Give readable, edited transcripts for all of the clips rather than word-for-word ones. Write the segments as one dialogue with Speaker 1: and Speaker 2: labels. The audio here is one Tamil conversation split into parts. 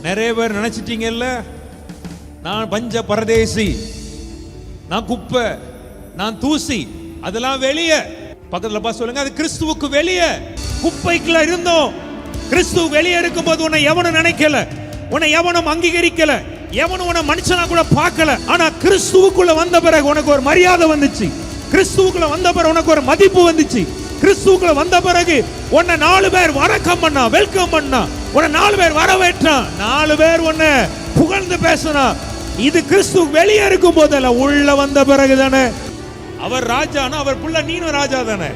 Speaker 1: நிறைய பேர் நினைச்சிட்டீங்கல்ல, நான் பஞ்ச பரதேசி, நான் குப்பை, நான் தூசி, அதெல்லாம் வெளியே. பக்கத்துல பார்த்து சொல்லுங்க, அது கிறிஸ்துவுக்கு வெளியே. குப்பைக்குள்ள இருந்தோம், கிறிஸ்துவ வெளியே இருக்கும்போது உன்னை எவனும் நினைக்கல, உன்னை எவனும் அங்கீகரிக்கல, எவனும் உன்னை மனுஷனா கூட பார்க்கல. ஆனா கிறிஸ்துவுக்குள்ள வந்த பிறகு உனக்கு ஒரு மரியாதை வந்துச்சு, கிறிஸ்துவுக்குள்ள வந்த பிறகு உனக்கு ஒரு மதிப்பு வந்துச்சு, கிறிஸ்துவுக்குள்ள வந்த பிறகு உன்னை 4 பேர் வணக்கம் பண்ணா, வெல்கம் பண்ணா, உன்னை 4 பேர் வரவேற்றான், 4 பேர் உன்னை புகழ்ந்து பேசினா. இது கிறிஸ்து வெளியே இருக்கும் போதல்ல, உள்ள வந்த பிறகு தானே. அவர் ராஜானா அவர் புள்ள நீனும் ராஜா தானே,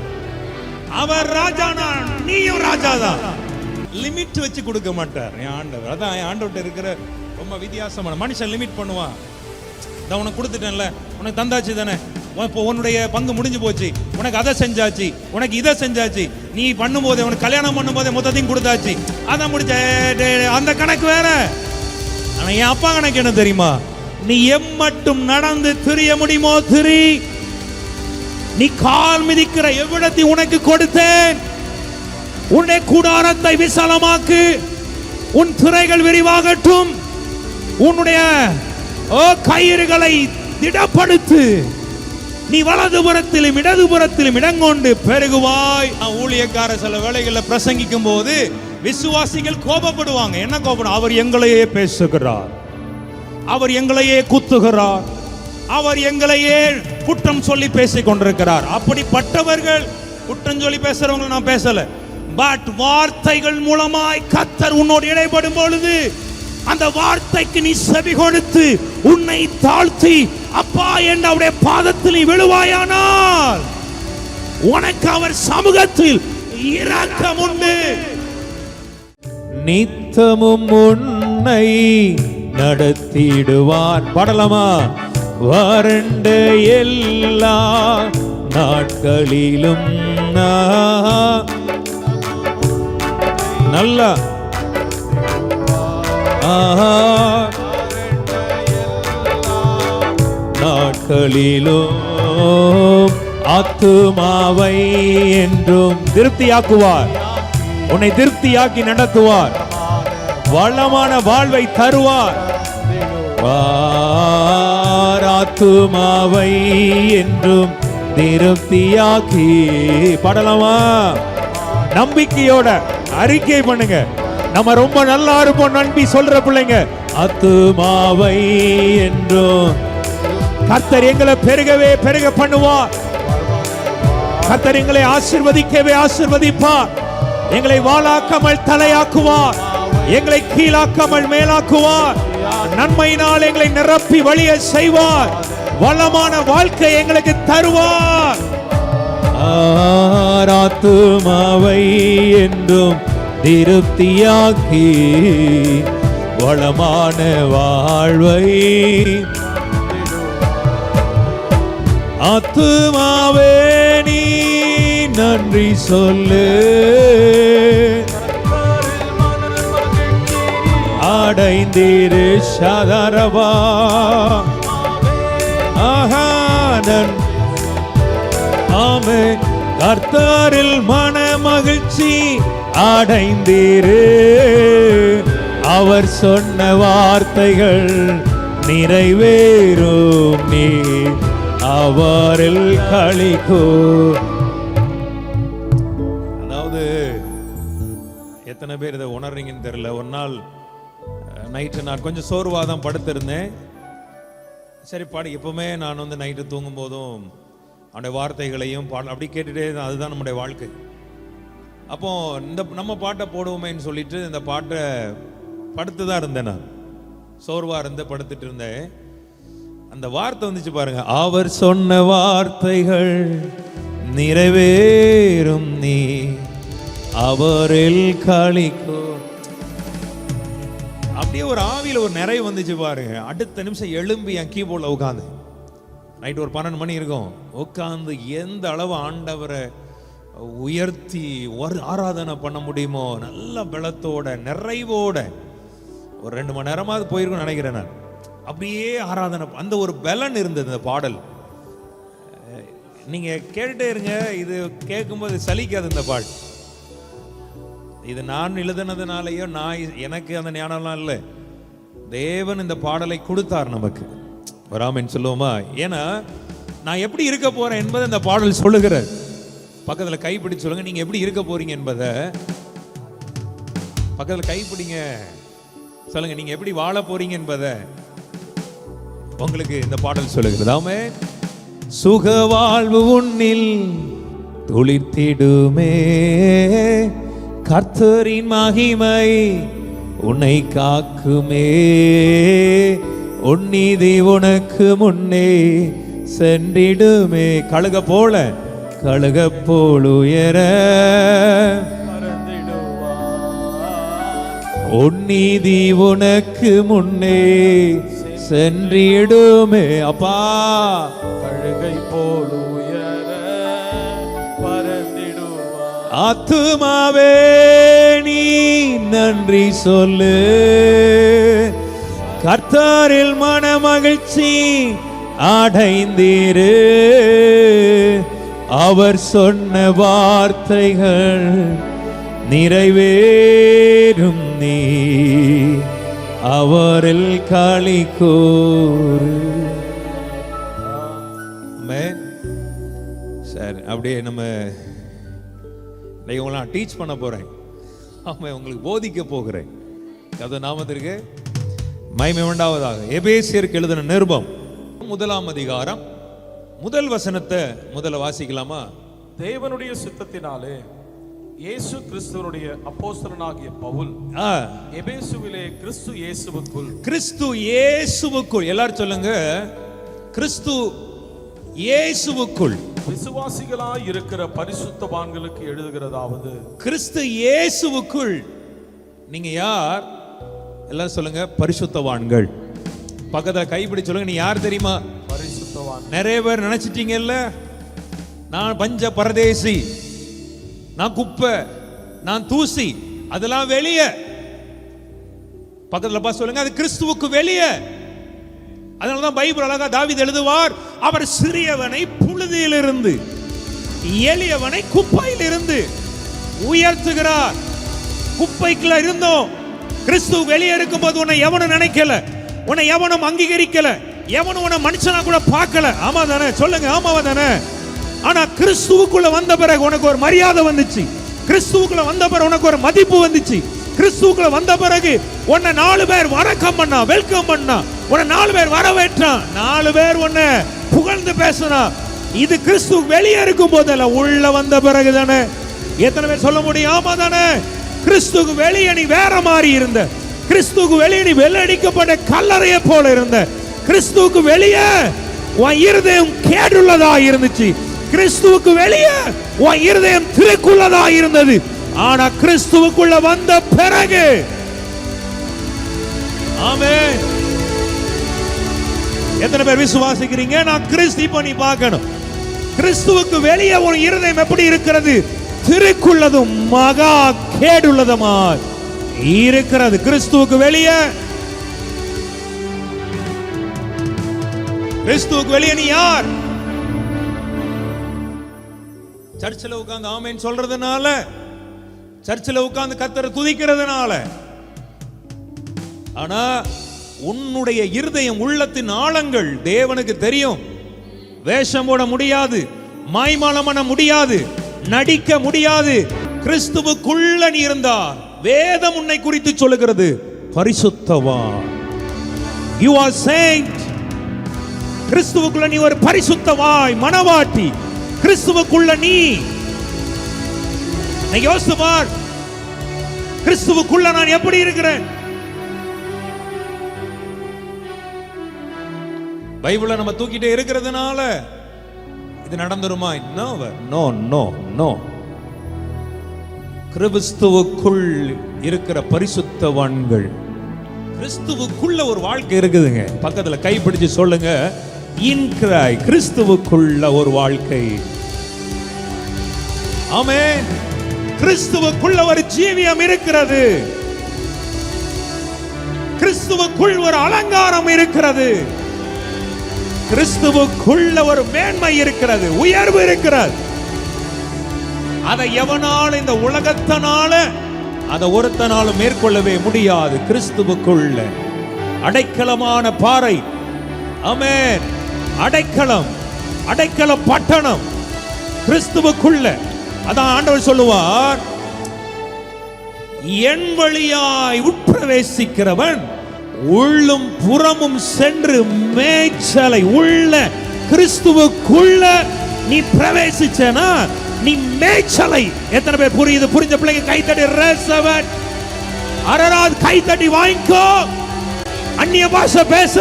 Speaker 1: அவர் ராஜானா நீயும் ராஜா தான். லிமிட் வச்சு கொடுக்க மாட்டார் என் ஆண்டவர். அதான் என் ஆண்டவர்கிட்ட இருக்கிற ரொம்ப வித்தியாசமான மனுஷன். லிமிட் பண்ணுவான். நான் உனக்கு கொடுத்துட்டேன்ல, உனக்கு தந்தாச்சு தானே, இப்போ உன்னுடைய பங்கு முடிஞ்சு போச்சு, உனக்கு அதை செஞ்சாச்சு, உனக்கு இதை செஞ்சாச்சு, நீ பண்ணும்போதே உனக்கு கல்யாணம் பண்ணும்போதே மொத்தத்தையும் கொடுத்தாச்சு, அதான் முடிச்ச. அந்த கணக்கு வேற. ஆனா என் அப்பா கணக்கு என்ன தெரியுமா? நீ மட்டும் நடந்து திரிய முடியுமோ திரி, நீ கால் மிதிக்கிற எவ்விடத்தை உனக்கு கொடுத்தேன், உன்னுடைய கூடாரத்தை விசாலமாக்கு, உன் திரைகள் விரிவாகட்டும், உன்னுடைய கயிறுகளை திடப்படுத்து, நீ வலதுபுறத்திலும் இடதுபுறத்திலும் இடங்கொண்டு பெருகுவாய். ஊழியக்கார சில வேளைகளில் பிரசங்கிக்கும் போது விசுவாசிகள் கோபப்படுவாங்க. என்ன கோபம்? அவர் எங்களையே பேசுகிறார், அவர் எங்களையே குத்துகிறார், அவர் எங்களையே குற்றம் சொல்லி பேசிக் கொண்டிருக்கிறார். அப்படிப்பட்டவர்கள் குற்றம் சொல்லி பேசுறவங்க நான் பேசல. பட் வார்த்தைகள் மூலமாய் கர்த்தர் உன்னோடு இடைப்படும் பொழுது அந்த வார்த்தைக்கு நீ செவி கொடுத்து உன்னை தாழ்த்தி அப்பா என்ற அவருடைய பாதத்தில் நீ விழுவாயானால் உனக்கு அவர் சமூகத்தில் இரக்கம் உண்டு. நித்தமும் உன்னை நடத்திடுவார். பாடலாமா? வறண்ட எல்லா நாட்களிலும் நல்ல நாட்களிலும் ஆத்துமாவை என்றும் திருப்தியாக்குவார். உன்னை திருப்தியாக்கி நடத்துவார், வளமான வாழ்வை தருவார். ஆத்துமாவை என்றும் திருப்தியாக்கி. பாடலாமா? நம்பிக்கையோட அறிக்கை பண்ணுங்க. நம்ம ரொம்ப நல்லா இருப்போம் நம்பி சொல்ற பிள்ளைங்க. ஆத்துமாவை என்றும் கர்த்தர் எங்களை பெருகவே பெருக பண்ணுவார். கர்த்தர் எங்களை ஆசீர்வதிக்கவே ஆசீர்வதிப்பார். எங்களை வாளாக்காமல் தலையாக்குவார், எங்களை கீழாக்காமல் மேலாக்குவார். நன்மையினால் எங்களை நிரப்பி வழிய செய்வார், வளமான வாழ்க்கை எங்களுக்கு தருவார். ஆத்துமாவை என்றும் திருப்தியாக்கி வளமான வாழ்வை. ஆத்துமாவே நீ நன்றி சொல்லு, அடைந்திரு சதரவா. ஆமே, கர்த்தரில் மன மகிழ்ச்சி அடைந்திரு, அவர் சொன்ன வார்த்தைகள் நிறைவேறும், நீ அவரில் களிக்கூ. அதாவது எத்தனை பேர் இதை உணர்றீங்கன்னு தெரியல. ஒரு நாள் நைட்டு நான் கொஞ்சம் சோர்வாதான் படுத்திருந்தேன். சரி பாடு, எப்பவுமே நான் நைட்டு தூங்கும் போதும் அவனுடைய வார்த்தைகளையும் அப்படி கேட்டுட்டே, அதுதான் நம்முடைய வாழ்க்கை. அப்போ நம்ம பாட்டை போடுவோமேன்னு சொல்லிட்டு இந்த பாட்டை படுத்து தான் இருந்தேன். நான் சோர்வா இருந்து படுத்துட்டு இருந்தேன். அந்த வார்த்தை வந்துச்சு பாருங்க, அவர் சொன்ன வார்த்தைகள் நிறைவேறும், நீ அவரில் களிக்கோ. அப்படியே ஒரு ஆவியில் ஒரு நிறைய வந்துச்சு பாருங்க. அடுத்த நிமிஷம் எழும்பி என் கீபோர்டில் உட்காந்து, நைட்டு ஒரு 12 மணி இருக்கும், உட்காந்து எந்த அளவு ஆண்டவரை உயர்த்தி ஒரு ஆராதனை பண்ண முடியுமோ நல்ல பலத்தோட நிறைவோட ஒரு 2 மணி நேரமாவது போயிருக்குன்னு நினைக்கிறேன் நான். அப்படியே ஆராதனை, அந்த ஒரு பலன் இருந்தது இந்த பாடல். நீங்க கேட்டுட்டே இருங்க, இது கேட்கும்போது சலிக்காது இந்த பாட்டு. இது நான் எழுதுனதுனாலயோ நான் எனக்கு அந்த ஞானம்லாம் இல்லை, தேவன் இந்த பாடலை கொடுத்தார் நமக்கு. வராமன் சொல்லுவோமா? ஏன்னா நான் எப்படி இருக்க போறேன் என்பதை இந்த பாடல் சொல்லுகிறார். பக்கத்துல கைப்பிடி சொல்லுங்க, நீங்க எப்படி இருக்க போறீங்க என்பதை. பக்கத்துல கைப்பிடிங்க, சொல்லுங்க நீங்க எப்படி வாழ போறீங்க என்பதை உங்களுக்கு இந்த பாடல் சொல்லுகிறது. ஆமென். சுக வாழ்வு உன்னில் துளிர்த்திடுமே, கர்த்தரின் மகிமை உன்னை காக்குமே, உன்னிதி உனக்கு முன்னே சென்றிடுமே. கழுக போல உயர உன்னிதி உனக்கு முன்னே சென்றிடுமே. அப்பா
Speaker 2: கழுகை போல் உயர பறந்திடுவா.
Speaker 1: ஆத்துமாவே நீ நன்றி சொல்லு, கர்த்தரில் மனமகிழ்ச்சி அடைந்தீரு, அவர் சொன்ன வார்த்தைகள் நிறைவேறும், நீ அவரில் களி கூறு. சார் அப்படியே நம்ம உங்களாம் டீச் பண்ண போறேன், உங்களுக்கு போதிக்க போகிறேன். கர்த்தர் நாமத்திற்கு மகிமை உண்டாவதாக. எபேசியருக்கு எழுதின நிருபம் 1ஆம் அதிகாரம் 1 வசனத்தை முதல்ல வாசிக்கலாமா?
Speaker 2: தேவனுடைய சித்தத்தினாலே இயேசு கிறிஸ்துவனுடைய அப்போஸ்தலனாகிய பவுல் எபேசுவிலே கிறிஸ்து இயேசுவுக்குள், எல்லாரும் சொல்லுங்க, கிறிஸ்து இயேசுவுக்குள் விசுவாசிகளாய் இருக்கிற பரிசுத்தவான்களுக்கு எழுதுகிறதாவது. கிறிஸ்து
Speaker 1: இயேசுவுக்குள் நீங்க யார்? எல்லாரும் சொல்லுங்க, பரிசுத்தவான்கள். பக்கத்துல கைப்பிடி சொல்லுங்க, நீ யார் தெரியுமா?
Speaker 2: பரிசுத்தவான். நிறைய
Speaker 1: பேர் நினைச்சிட்டீங்கல்ல, நான் பஞ்ச பரதேசி, நான் குப்பை, நான் தூசி, அதெல்லாம் வெளியே. பக்கத்துல பார்த்து சொல்லுங்க, அது கிறிஸ்துவுக்கு வெளியே. அதனாலதான் பைபிள் அழகா தாவீது எழுதுவார், அவர் சிறியவனை புழுதியிலிருந்து எளியவனை குப்பையிலிருந்து உயர்த்துகிறார். குப்பைக்குள்ள இருந்தோம், கிறிஸ்து வெளியே இருக்கும் போது உன்னை எவனும் நினைக்கல, உன்னை எவனும் அங்கீகரிக்கல, எவனும் உன்னை மனுஷனா கூட பார்க்கல. ஆமா தானே? சொல்லுங்க, ஆமாவா தானே? ஆனா கிறிஸ்துவுக்குள்ள வந்த பிறகு உனக்கு ஒரு மரியாதை வந்துச்சு, கிறிஸ்துவுக்குள்ள வந்த பிறகு உனக்கு ஒரு மதிப்பு வந்துச்சு, கிறிஸ்துவுக்குள்ள வந்த பிறகு உன்னை 4 பேர் வணக்கம் பண்ணா, வெல்கம் பண்ணா, உன்னை 4 பேர் வரவேற்றான், 4 பேர் உன்னை புகழ்ந்து பேசினா. இது கிறிஸ்து வெளியே இருக்கும் போதல்ல, உள்ள வந்த பிறகு தானே. எத்தனை பேர் சொல்ல முடியும்? ஆமா தானே? கிறிஸ்துவுக்கு வெளியே நீ வேற மாதிரி இருந்த, கிறிஸ்துவுக்கு வெளியே நீ வெள்ளடிக்கப்பட்ட கல்லறையை போல இருந்த, கிறிஸ்துவுக்கு வெளியே உன் இருதயம் கேடுள்ளதா இருந்துச்சு, கிறிஸ்துவுக்கு வெளியே உன் இருதயம் திரைக்குள்ளதா இருந்தது. ஆனா கிறிஸ்துவுக்குள்ள வந்த பிறகு, ஆமென், எத்தனை பேர் விசுவாசிக்கிறீங்க? நான் கிறிஸ்து இப்ப நீ பார்க்கணும். கிறிஸ்துவுக்கு வெளியே உன் இருதயம் எப்படி இருக்கிறது? திரைக்குள்ளதும் மகா கேடுள்ளதுமா இருக்கிறது. கிறிஸ்துவுக்கு வெளியே, கிறிஸ்துவுக்கு வெளியே நீ யார்? சர்ச்சில் உட்கார்ந்து ஆமென் சொல்றதுனால, சர்ச்சில் உட்கார்ந்து கர்த்தரை துதிக்கிறதுனால, ஆனா உன்னுடைய இருதயம், உள்ளத்தின் ஆழங்கள் தேவனுக்கு தெரியும். வேஷம் போட முடியாது, மாய்மாலம் பண்ண முடியாது, நடிக்க முடியாது. கிறிஸ்துவுக்குள்ள நீ இருந்தால் வேதம் உன்னை குறித்து சொல்லுகிறது, பரிசுத்தவான். You are saint. கிறிஸ்துவுக்குள்ள நீ ஒரு பரிசுத்தவாய், மனவாட்டி. கிறிஸ்துவுக்குள்ள நீ யோசித்து பார், கிறிஸ்துவுக்குள்ள நான் எப்படி இருக்கிறேன்? பைபிளை நம்ம தூக்கிட்டே இருக்கிறதுனால இது நடந்துருமா? No no no. கிறிஸ்துவுக்குள் இருக்கிற பரிசுத்தவான்கள், கிறிஸ்துவுக்குள்ள ஒரு வாழ்க்கை இருக்குதுங்க. பக்கத்துல கைப்பிடிச்சு சொல்லுங்க, இன் கிரைஸ்ட், கிறிஸ்துவுக்குள்ள ஒரு வாழ்க்கை. ஆமென். கிறிஸ்துவுக்குள்ள ஒரு ஜீவியம் இருக்கிறது, கிறிஸ்துவுக்குள் ஒரு அலங்காரம் இருக்கிறது, கிறிஸ்துவுக்குள்ள ஒரு மேன்மை இருக்கிறது, உயர்வு இருக்கிறது. அதை எவனால, இந்த உலகத்தினால அதை ஒருத்தனாலும் மேற்கொள்ளவே முடியாது. கிறிஸ்துவுக்குள்ள அடைக்கலமான பாறை. ஆமென். அடைக்கலம், அடைக்கல பட்டணம் கிறிஸ்துவுக்குள்ள. அதான் ஆண்டவர் சொல்லுவார், என் வழியாய் உட்பிரவேசிக்கிறவன் உள்ளும் புறமும் சென்று மேய்ச்சலை உள்ள கிறிஸ்துவுக்குள்ள நீ பிரவேசிச்சனா நீ மேய்ச்சலை. எத்தனை பேர் புரியுது? புரிஞ்ச பிள்ளைங்க கைத்தட்டி ரேசவன் அரராத் கைத்தட்டி வாங்கிக்கோ. அந்நிய பாஷை பேச.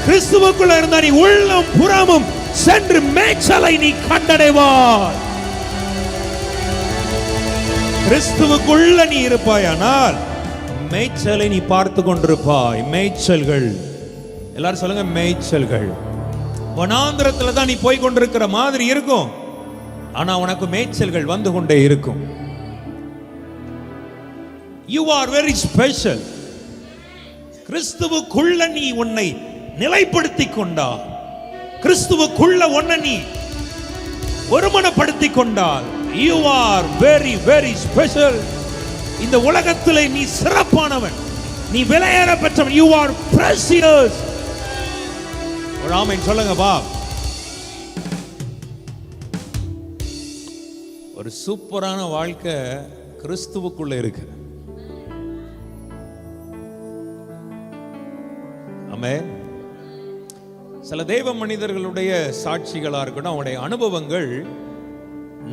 Speaker 1: கிறிஸ்துவுக்குள்ள இருந்தா நீ உள்ளும் புறமும் சென்று மேய்ச்சலை நீ கண்டடைவாய். கிறிஸ்துவுக்குள்ள நீ இருப்பாயானால் மேய்ச்சலை நீ பார்த்து கொண்டிருப்பாய். மேய்ச்சல்கள், எல்லாரும் சொல்லுங்க மேய்ச்சல்கள். வனாந்திரத்துல தான் நீ போய் கொண்டிருக்கிற மாதிரி இருக்கும், ஆனா உனக்கு மேய்ச்சல்கள் வந்து கொண்டே இருக்கும். You are very special. கிறிஸ்துவுக்குள்ள நீ உன்னை நிலைப்படுத்திக் கொண்டால், கிறிஸ்துவுக்குள்ள உன்னை நீ ஒருமனப்படுத்திக் கொண்டால், you are very very special. இந்த உலகத்திலே நீ சிறப்பானவன், நீ விலையேற பெற்றவன். You are precious. ஒரு ஆமென் சொல்லுங்க பா. ஒரு சூப்பரான வாழ்க்கை கிறிஸ்துவுக்குள்ள இருக்கு. ஆமென். சில தேவ மனிதர்களுடைய சாட்சிகளா இருக்கட்டும், அவங்களுடைய அனுபவங்கள்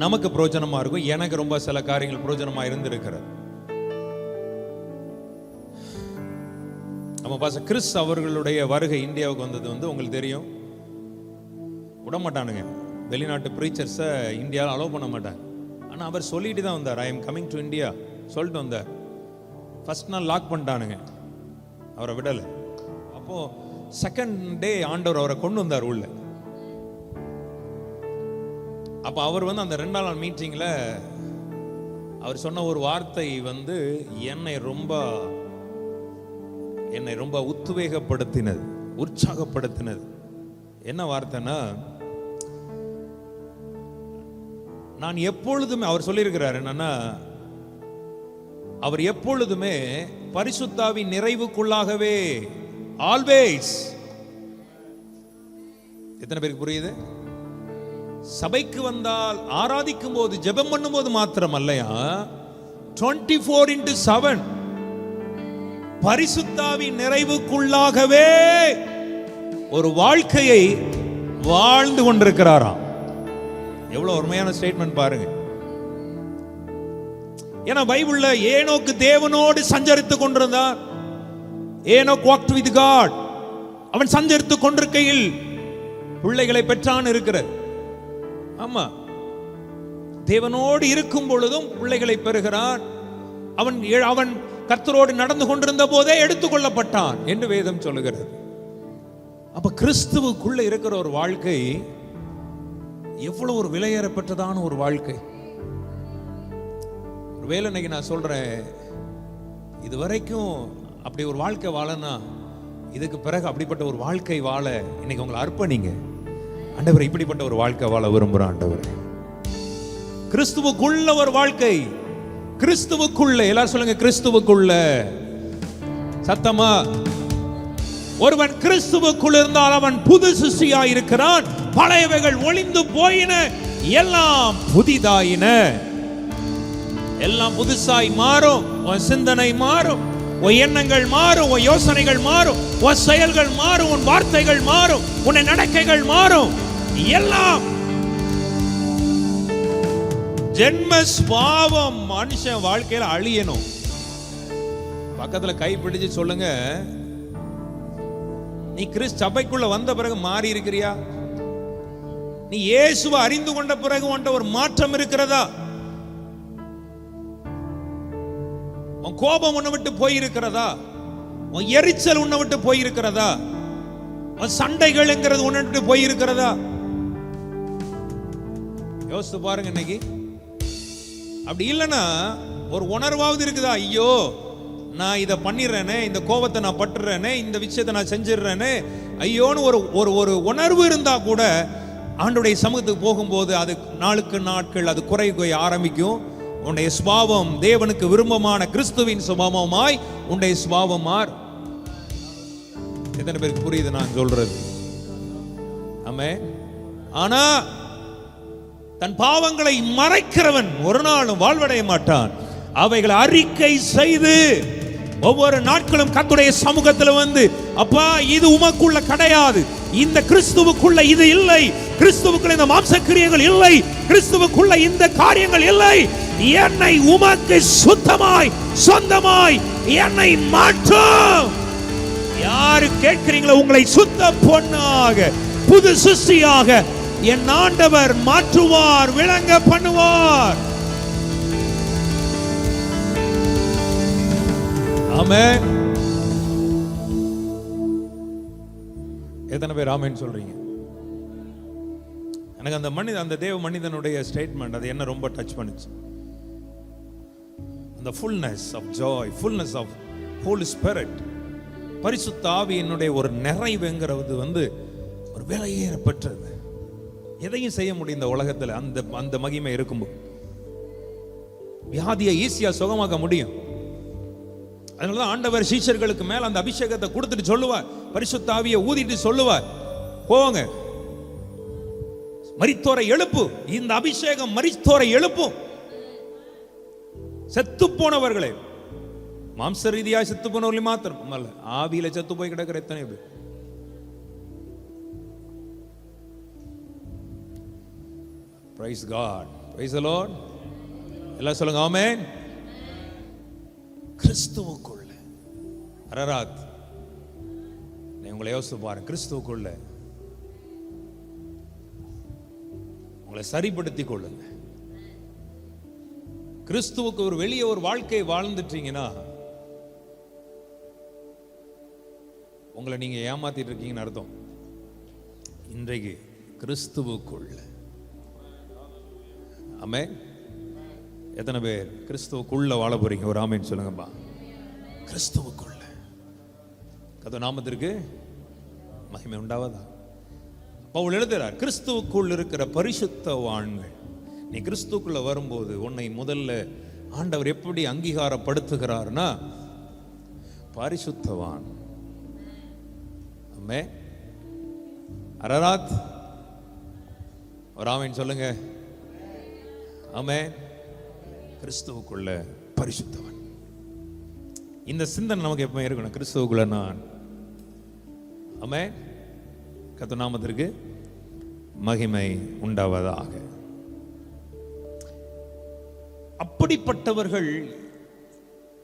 Speaker 1: நமக்கு பிரயோஜனமா இருக்கும். எனக்கு ரொம்ப சில காரியங்கள் பிரயோஜனமா இருந்திருக்கிறது. நம்ம பாச கிறிஸ் அவர்களுடைய வருகை இந்தியாவுக்கு வந்தது உங்களுக்கு தெரியும். விட மாட்டானுங்க, வெளிநாட்டு பிரீச்சர்ஸை இந்தியாவில் அலோவ் பண்ண மாட்டாங்க. ஆனால் அவர் சொல்லிட்டு தான் வந்தார், I am coming to India சொல்லிட்டு வந்தார். ஃபர்ஸ்ட் நாள் லாக் பண்ணிட்டானுங்க, அவரை விடலை. அப்போ செகண்ட் டே ஆண்டவர் அவரை கொண்டு வந்தார் உள்ள. அப்போ அவர் அந்த 2 நாள் மீட்டிங்கில் அவர் சொன்ன ஒரு வார்த்தை என்னை ரொம்ப உத்வேகப்படுத்தினது, உற்சாகப்படுத்தினது. என்ன வார்த்தைன்னா, நான் எப்பொழுதுமே, அவர் சொல்லியிருக்கிறார் என்னன்னா, அவர் எப்பொழுதுமே பரிசுத்தாவின் நிறைவுக்குள்ளாகவே, ஆல்வேஸ். எத்தனை பேருக்கு புரியுது? சபைக்கு வந்தால் ஆராதிக்கும் போது ஜெபம் பண்ணும் போது மாத்திரம் அல்லையா, 24/7 பரிசுத்தாவின் நிறைவுக்குள்ளாகவே ஒரு வாழ்க்கையை வாழ்ந்து கொண்டிருக்கிறாராம். எவ்வளவு அருமையான ஸ்டேட்மெண்ட் பாருங்க. ஏன்னா பைபிள்ல ஏனோக்கு தேவனோடு சஞ்சரித்துக் கொண்டிருந்தார். Enoch walked with God. அவன் சஞ்சரித்துக் கொண்டிருக்கையில் பிள்ளைகளை பெற்றான் இருக்கிறது. ஆமா, தேவனோடு இருக்கும் பொழுதும் பிள்ளைகளை பெறுகிறான். அவன் கர்த்தரோடு நடந்து கொண்டிருந்த போதே எடுத்துக்கொள்ளப்பட்டான் என்று வேதம் சொல்லுகிறது. அப்ப கிறிஸ்துவுக்குள்ள இருக்கிற ஒரு வாழ்க்கை எவ்வளவு ஒரு விலையேறப்பட்டதான ஒரு வாழ்க்கை. ஒருவேளை இன்னைக்கு நான் சொல்றேன், இதுவரைக்கும் அப்படி ஒரு வாழ்க்கை வாழனா, இதுக்கு பிறகு அப்படிப்பட்ட ஒரு வாழ்க்கை வாழ இன்னைக்கு உங்களை அர்ப்பணிங்க. ஆண்டவர் இப்படிப்பட்ட ஒரு வாழ்க்கை வாழ விரும்புகிறான். ஆண்டவர் கிறிஸ்துவுக்குள்ள ஒரு வாழ்க்கை, கிறிஸ்துவுக்குள்ள. எல்லாரும் சொல்லுங்க கிறிஸ்துவுக்குள்ள. சத்தமா. ஒருவன் கிறிஸ்துவுக்குள் இருந்தால் அவன் புது சிருஷ்டியா இருக்கிறான். பழையவைகள் ஒளிந்து போயின, எல்லாம் புதிதாயின. எல்லாம் புதுசாய் மாறும். உன் சிந்தனை மாறும், உன் எண்ணங்கள் மாறும், உன் யோசனைகள் மாறும், உன் செயல்கள் மாறும், உன் வார்த்தைகள் மாறும், உன் நடக்கைகள் மாறும். எல்லாம் ஜென்ம ஸ்வாவம் மனுஷன் வாழ்க்கையில அழியணும். பக்கத்துல கை பிடிச்சு சொல்லுங்க, நீ கிறிஸ்து சபைக்குள்ள வந்த பிறகு மாறி இருக்கிறியா? நீ இயேசுவை அறிந்து கொண்ட பிறகு உன்கிட்ட ஒரு மாற்றம் இருக்கிறதா? உன் கோபம் உன்னை விட்டு போயிருக்கிறதா? உன் எரிச்சல் உன்னை விட்டு போயிருக்கிறதா? உன் சண்டைகள் என்கிறது உன்னை விட்டு போயிருக்கிறதா? யோசித்து பாருங்க. இன்னைக்கு அப்படி இல்லைன்னா ஒரு உணர்வாவது இருக்குதா? ஐயோ, நான் இதை பண்ணிடுறேனே, இந்த கோபத்தை நான் பட்டுறேனே, இந்த விஷயத்தை நான் செஞ்சிடுறேனே, ஐயோன்னு ஒரு உணர்வு இருந்தா கூட ஆண்டவருடைய சமூகத்துக்கு போகும்போது அது நாளுக்கு நாட்கள் அது குறைய ஆரம்பிக்கும். உன்னுடைய சுபாவம் தேவனுக்கு விரும்பமான கிறிஸ்துவின் சுபாவமாய் உன்னுடைய சுபாவம் மாறும். எத்தனை பேருக்கு புரியுது நான் சொல்றது? ஆமென். ஆனா தன் பாவங்களை மறைக்கிறவன் ஒரு நாளும் வாழ்வடைய மாட்டான். அவைகளை அறிக்கை செய்து ஒவ்வொரு நாட்களும் கர்த்தருடைய சமூகத்தில் வந்து, அப்பா இது உமக்குள்ள கிடையாது, இந்த கிறிஸ்துவுக்குள்ள இது இல்லை, கிறிஸ்துவுக்குள்ள இந்த மாம்சக்கிரியைகள் இல்லை, கிறிஸ்துவுக்குள்ள இந்த காரியங்கள் இல்லை, என்னை உமக்கு சுத்தமாய் சொந்தமாய் என்னை மாற்றும். யாரு கேட்கிறீங்களோ உங்களை சுத்த பொன்னாக புது சிருஷ்டியாக என் ஆண்டவர் மாற்றுவார், விளங்க பண்ணுவார். ஆமென். எத்தனை பேர் ஆமென் சொல்றீங்க? எனக்கு அந்த தேவ மனிதனுடைய ஸ்டேட்மெண்ட் அது என்ன ரொம்ப டச் பண்ணுச்சு. அந்த fullness of joy, fullness of holy spirit, பரிசுத்த ஆவியினுடைய ஒரு நிறைவுங்கிறது வந்து ஒரு விலையேறப்பட்டது. எதையும் செய்ய முடியும் இந்த உலகத்தில் அந்த மகிமை இருக்கும்போது. வியாதியை ஈஸியா சுகமாக்க முடியும். அதனாலதான் ஆண்டவர் சீஷர்களுக்கு மேல அந்த அபிஷேகத்தை கொடுத்துட்டு சொல்லுவார், பரிசுத்த ஆவியை ஊதிட்டு சொல்லுவார், போங்க மரித்தோரை எழுப்பு. இந்த அபிஷேகம் மரித்தோரை எழுப்பும். செத்து போனவர்களே, மாம்ச ரீதியாக செத்து போனவர்களே மாத்திரம் அல்ல, ஆவியில செத்து போய் கிடக்கிற எத்தனை பேர். Praise God. Praise the Lord. எல்லாம் சொல்லுங்க ஆமென். கிறிஸ்துவுக்குள்ள அரராத், நீ உங்களை யோசித்து பாருங்க. கிறிஸ்துவுக்குள்ள உங்களை சரிப்படுத்திக் கொள்ளுங்க. கிறிஸ்துவுக்கு ஒரு வெளியே ஒரு வாழ்க்கை வாழ்ந்துட்டீங்கன்னா உங்களை நீங்க ஏமாத்திட்டு இருக்கீங்கன்னு அர்த்தம். இன்றைக்கு கிறிஸ்துவுக்குள்ள ஆமென். எத்தனை பேர் கிறிஸ்துவுக்குள்ள வாழ போறீங்க? ஒரு ஆமென் சொல்லுங்கப்பா. கிறிஸ்துவுக்குள்ள கர்த்தர் நாமத்திற்கு மகிமை உண்டாவதா. பவுல் எழுதுறார், கிறிஸ்துவுக்குள் இருக்கிற பரிசுத்தவான்கள். நீ கிறிஸ்துவுக்குள்ள வரும்போது உன்னை முதல்ல ஆண்டவர் எப்படி அங்கீகாரப்படுத்துகிறார்னா பரிசுத்தவான். ஆமென். அரராத், ஒரு ஆமென் சொல்லுங்க. ஆமென். கிறிஸ்துவுக்குள்ள பரிசுத்தவன். இந்த சிந்தனை நமக்கு எப்பவுமே இருக்கணும். கிறிஸ்துவுக்குள்ள நான். ஆமென். கர்த்தர் நாமத்திற்கு மகிமை உண்டாவதாக. அப்படிப்பட்டவர்கள்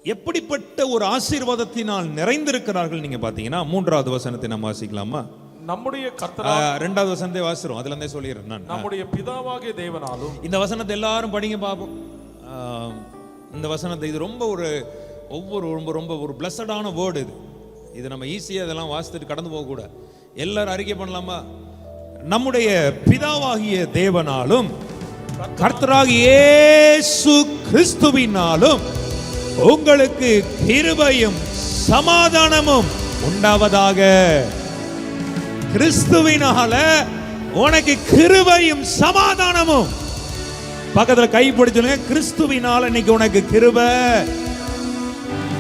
Speaker 1: எப்படிப்பட்ட ஒரு ஆசீர்வாதத்தினால் நிறைந்திருக்கிறார்கள் நீங்க பாத்தீங்கன்னா, 3வது வசனத்தை நம்ம வாசிக்கலாமா?
Speaker 2: நம்முடைய கர்த்தராகிய
Speaker 1: 2வது வசனத்தை வாசிக்கிறோம். அதுல இருந்தே சொல்லிடுறேன் நான்.
Speaker 2: நம்முடைய பிதாவாகிய தேவனாலும்.
Speaker 1: இந்த வசனத்தை எல்லாரும் படிங்க பாப்போம். இந்த வசனத்தை இது ரொம்ப ஒரு ரொம்ப ஒரு பிளஸடான வேர்டு. இது நம்ம ஈஸியா இதெல்லாம் வாசித்துட்டு கடந்து போக கூட. எல்லாரும் அறிக்கை பண்ணலாமா? நம்முடைய பிதாவாகிய தேவனாலும் கர்த்தராகிய இயேசு கிறிஸ்துவினாலும் உங்களுக்கு கிருபையும் சமாதானமும் உண்டாவதாக. கிறிஸ்துவினால உனக்கு கிருபையும் சமாதானமும். பக்கத்துல கை பிடிச்சுங்க, கிறிஸ்துவினால இன்னைக்கு உனக்கு கிருபை.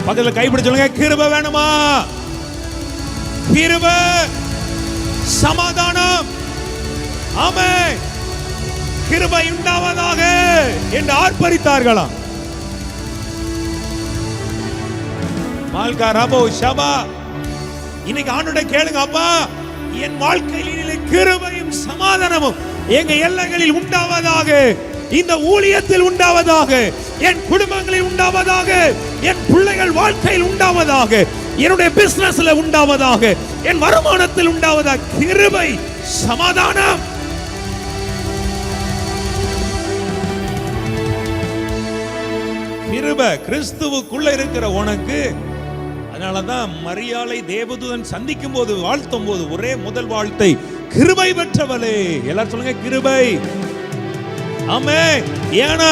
Speaker 1: பக்கத்துல கை பிடிச்சுங்க, கிருபை வேணுமா? கிருபை சமாதானம். ஆமென். கிருபை உண்டாவதாக என்று ஆர்ப்பரித்தார்களாம். மால்கா ரபோ ஷபா. இன்னைக்கு ஆண்டவரை கேளுங்க, அப்பா என் வாழ்க்கையிலே கிருபையும் சமாதானமும் எங்க எல்லைகளில் உண்டாவதாக, இந்த ஊழியத்தில் உண்டாவதாக, என் குடும்பங்களில் உண்டாவதாக, என் பிள்ளைகள் வாழ்க்கையில் உண்டாவதாக, என்னுடைய பிசினஸ்ல உண்டாவதாக, என் வருமானத்தில் உண்டாவதாக. கிருபை சமாதானம். கிருபை கிறிஸ்துவுக்குள்ள இருக்கிற உனக்கு. அதனாலதான் மரியாளை தேவதூதன் சந்திக்கும் போது வாழ்த்தும் போது ஒரே முதல் வாழ்த்தை, கிருபை பெற்றவளே. எல்லாரும் சொல்லுங்க கிருபை. ஆமென். ஏன்னா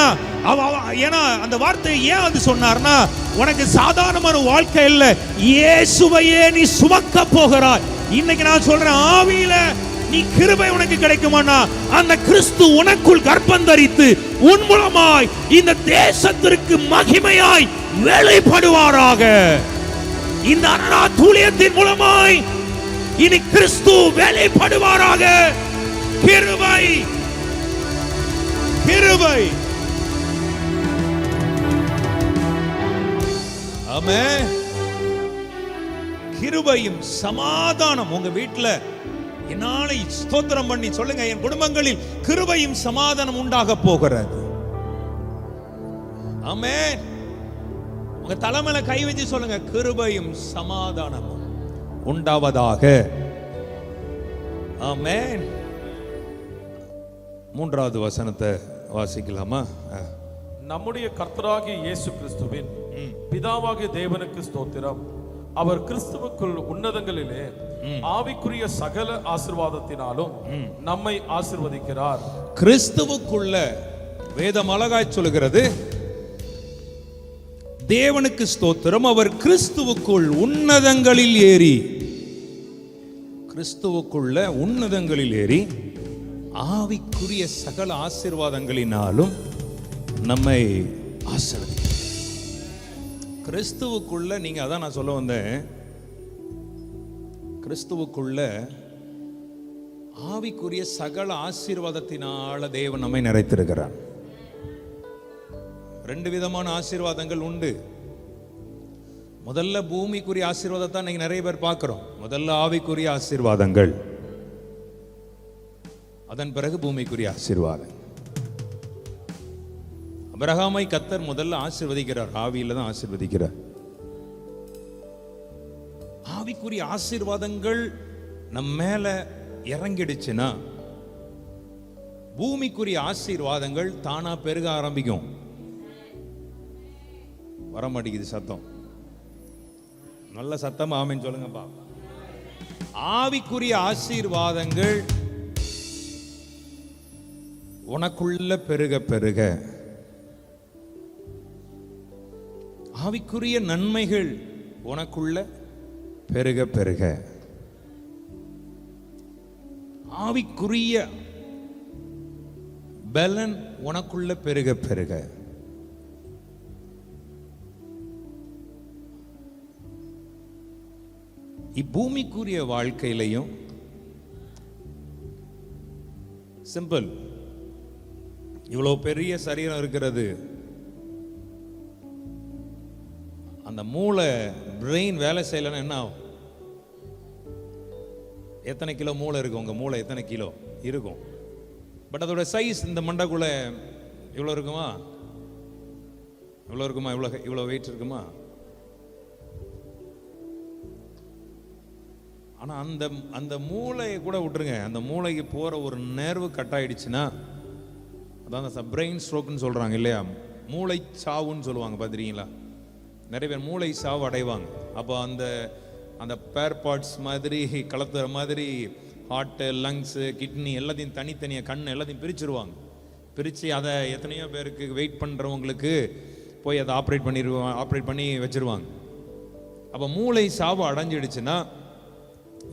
Speaker 1: அந்த வார்த்தை ஏன் அது சொன்னார்னா, உனக்கு சாதாரணமான வாழ்க்கை இல்ல, இயேசுவையே நீ சுமக்க போகிறாய். இன்னைக்கு நான் சொல்றேன், ஆவியில நீ கிருபை உனக்கு கிடைக்குமானா, அந்த கிறிஸ்து உனக்குள் கர்ப்பம் தரித்து உன் மூலமாய் இந்த தேசத்திற்கு மகிமையாய் வெளிப்படுவாராக. இந்த ஊழியத்தின் மூலமாய் இனி கிறிஸ்து வெளிப்படுவாராக. கிருபை, கிருபை. ஆமென். கிருபையும் சமாதானம் உங்க வீட்டுல என்னால ஸ்தோத்திரம் பண்ணி சொல்லுங்க, என் குடும்பங்களில் கிருபையும் சமாதானம் உண்டாக போகிறது. ஆமென். உங்க தலைமையில கை வச்சு சொல்லுங்க, கிருபையும் சமாதானமும் உண்டாவதாக. ஆமென். 3வது வசனத்தை வாசிக்கலாமா?
Speaker 2: நம்முடைய கர்த்தராகிய இயேசு கிறிஸ்துவின் பிதாவாகிய தேவனுக்கு ஸ்தோத்திரம். அவர் கிறிஸ்துவுக்குள் உன்னதங்களிலே ஆவிக்குரிய சகல ஆசீர்வாதத்தினாலும் நம்மை ஆசீர்வதிக்கிறார்.
Speaker 1: கிறிஸ்துவுக்குள்ள வேதம் அழகாய் சொல்கிறது, தேவனுக்கு ஸ்தோத்திரம், அவர் கிறிஸ்துவுக்குள் உன்னதங்களில் ஏறி, கிறிஸ்துவுக்குள்ள உன்னதங்களில் ஏறி ஆவிக்குரிய சகல ஆசீர்வாதங்களினாலும் நம்மை ஆசீர்வதிக்கிறார். கிறிஸ்துவுக்குள்ள நீங்க, அதான் நான் சொல்ல வந்தேன், கிறிஸ்துவுக்குள்ள ஆவிக்குரிய சகல ஆசீர்வாதத்தினால தேவன் நம்மை நிறைத்திருக்கிறார். 2 விதமான ஆசீர்வாதங்கள் உண்டு. முதல்ல பூமிக்குரிய ஆசீர்வாதத்தை இன்னைக்கு நிறைய பேர் பார்க்கிறோம். முதல்ல ஆவிக்குரிய ஆசீர்வாதங்கள், அதன் பிறகு பூமிக்குரிய ஆசீர்வாதம். அபிரகாமை கர்த்தர் முதல்ல ஆசீர்வதிக்கிறார், ஆவியில தான் ஆசீர்வதிக்கிறார். ஆவிக்குரிய ஆசீர்வாதங்கள் நம்ம மேல இறங்கிடுச்சுன்னா பூமிக்குரிய ஆசீர்வாதங்கள் தானா பெருக ஆரம்பிக்கும். வர மாட்டேங்குது சத்தம், நல்ல சத்தமா ஆமென் சொல்லுங்கப்பா. ஆவிக்குரிய ஆசீர்வாதங்கள் உனக்குள்ள பெருக பெருக, ஆவிக்குரிய நன்மைகள் உனக்குள்ள பெருக பெருக, ஆவிக்குரிய பலன் உனக்குள்ள பெருக பெருக, இப்பூமிக்குரிய வாழ்க்கையிலையும் சிம்பிள், இவ்வளவு பெரிய சரீரம் இருக்கிறது, அந்த மூளை பிரெயின் வேலை செய்யலன்னா என்ன ஆகும்? எத்தனை கிலோ மூளை இருக்கும்? உங்க மூளை எத்தனை கிலோ இருக்கும்? பட் அதோட சைஸ் இந்த மண்டைக்குள்ள இவ்வளோ இருக்குமா? இவ்வளோ இருக்குமா? இவ்வளோ வெயிட் இருக்குமா? ஆனா அந்த அந்த மூளையை கூட விட்டுருங்க, அந்த மூளைக்கு போற ஒரு நர்வு கட் ஆயிடுச்சுன்னா, அதான் பிரெயின் ஸ்ட்ரோக்னு சொல்றாங்க இல்லையா, மூளை சாவுன்னு சொல்லுவாங்க, பார்த்துருக்கீங்களா? நிறைய பேர் மூளை சாவு அடைவாங்க. அப்போ அந்த அந்த பேர் பார்ட்ஸ் மாதிரி கலத்துற மாதிரி ஹார்ட்டு, லங்ஸு, கிட்னி எல்லாத்தையும் தனித்தனியாக, கண் எல்லாத்தையும் பிரிச்சுருவாங்க. பிரித்து அதை எத்தனையோ பேருக்கு வெயிட் பண்ணுறவங்களுக்கு போய் அதை ஆப்ரேட் பண்ணி வச்சுருவாங்க. அப்போ மூளை சாவு அடைஞ்சிடுச்சுன்னா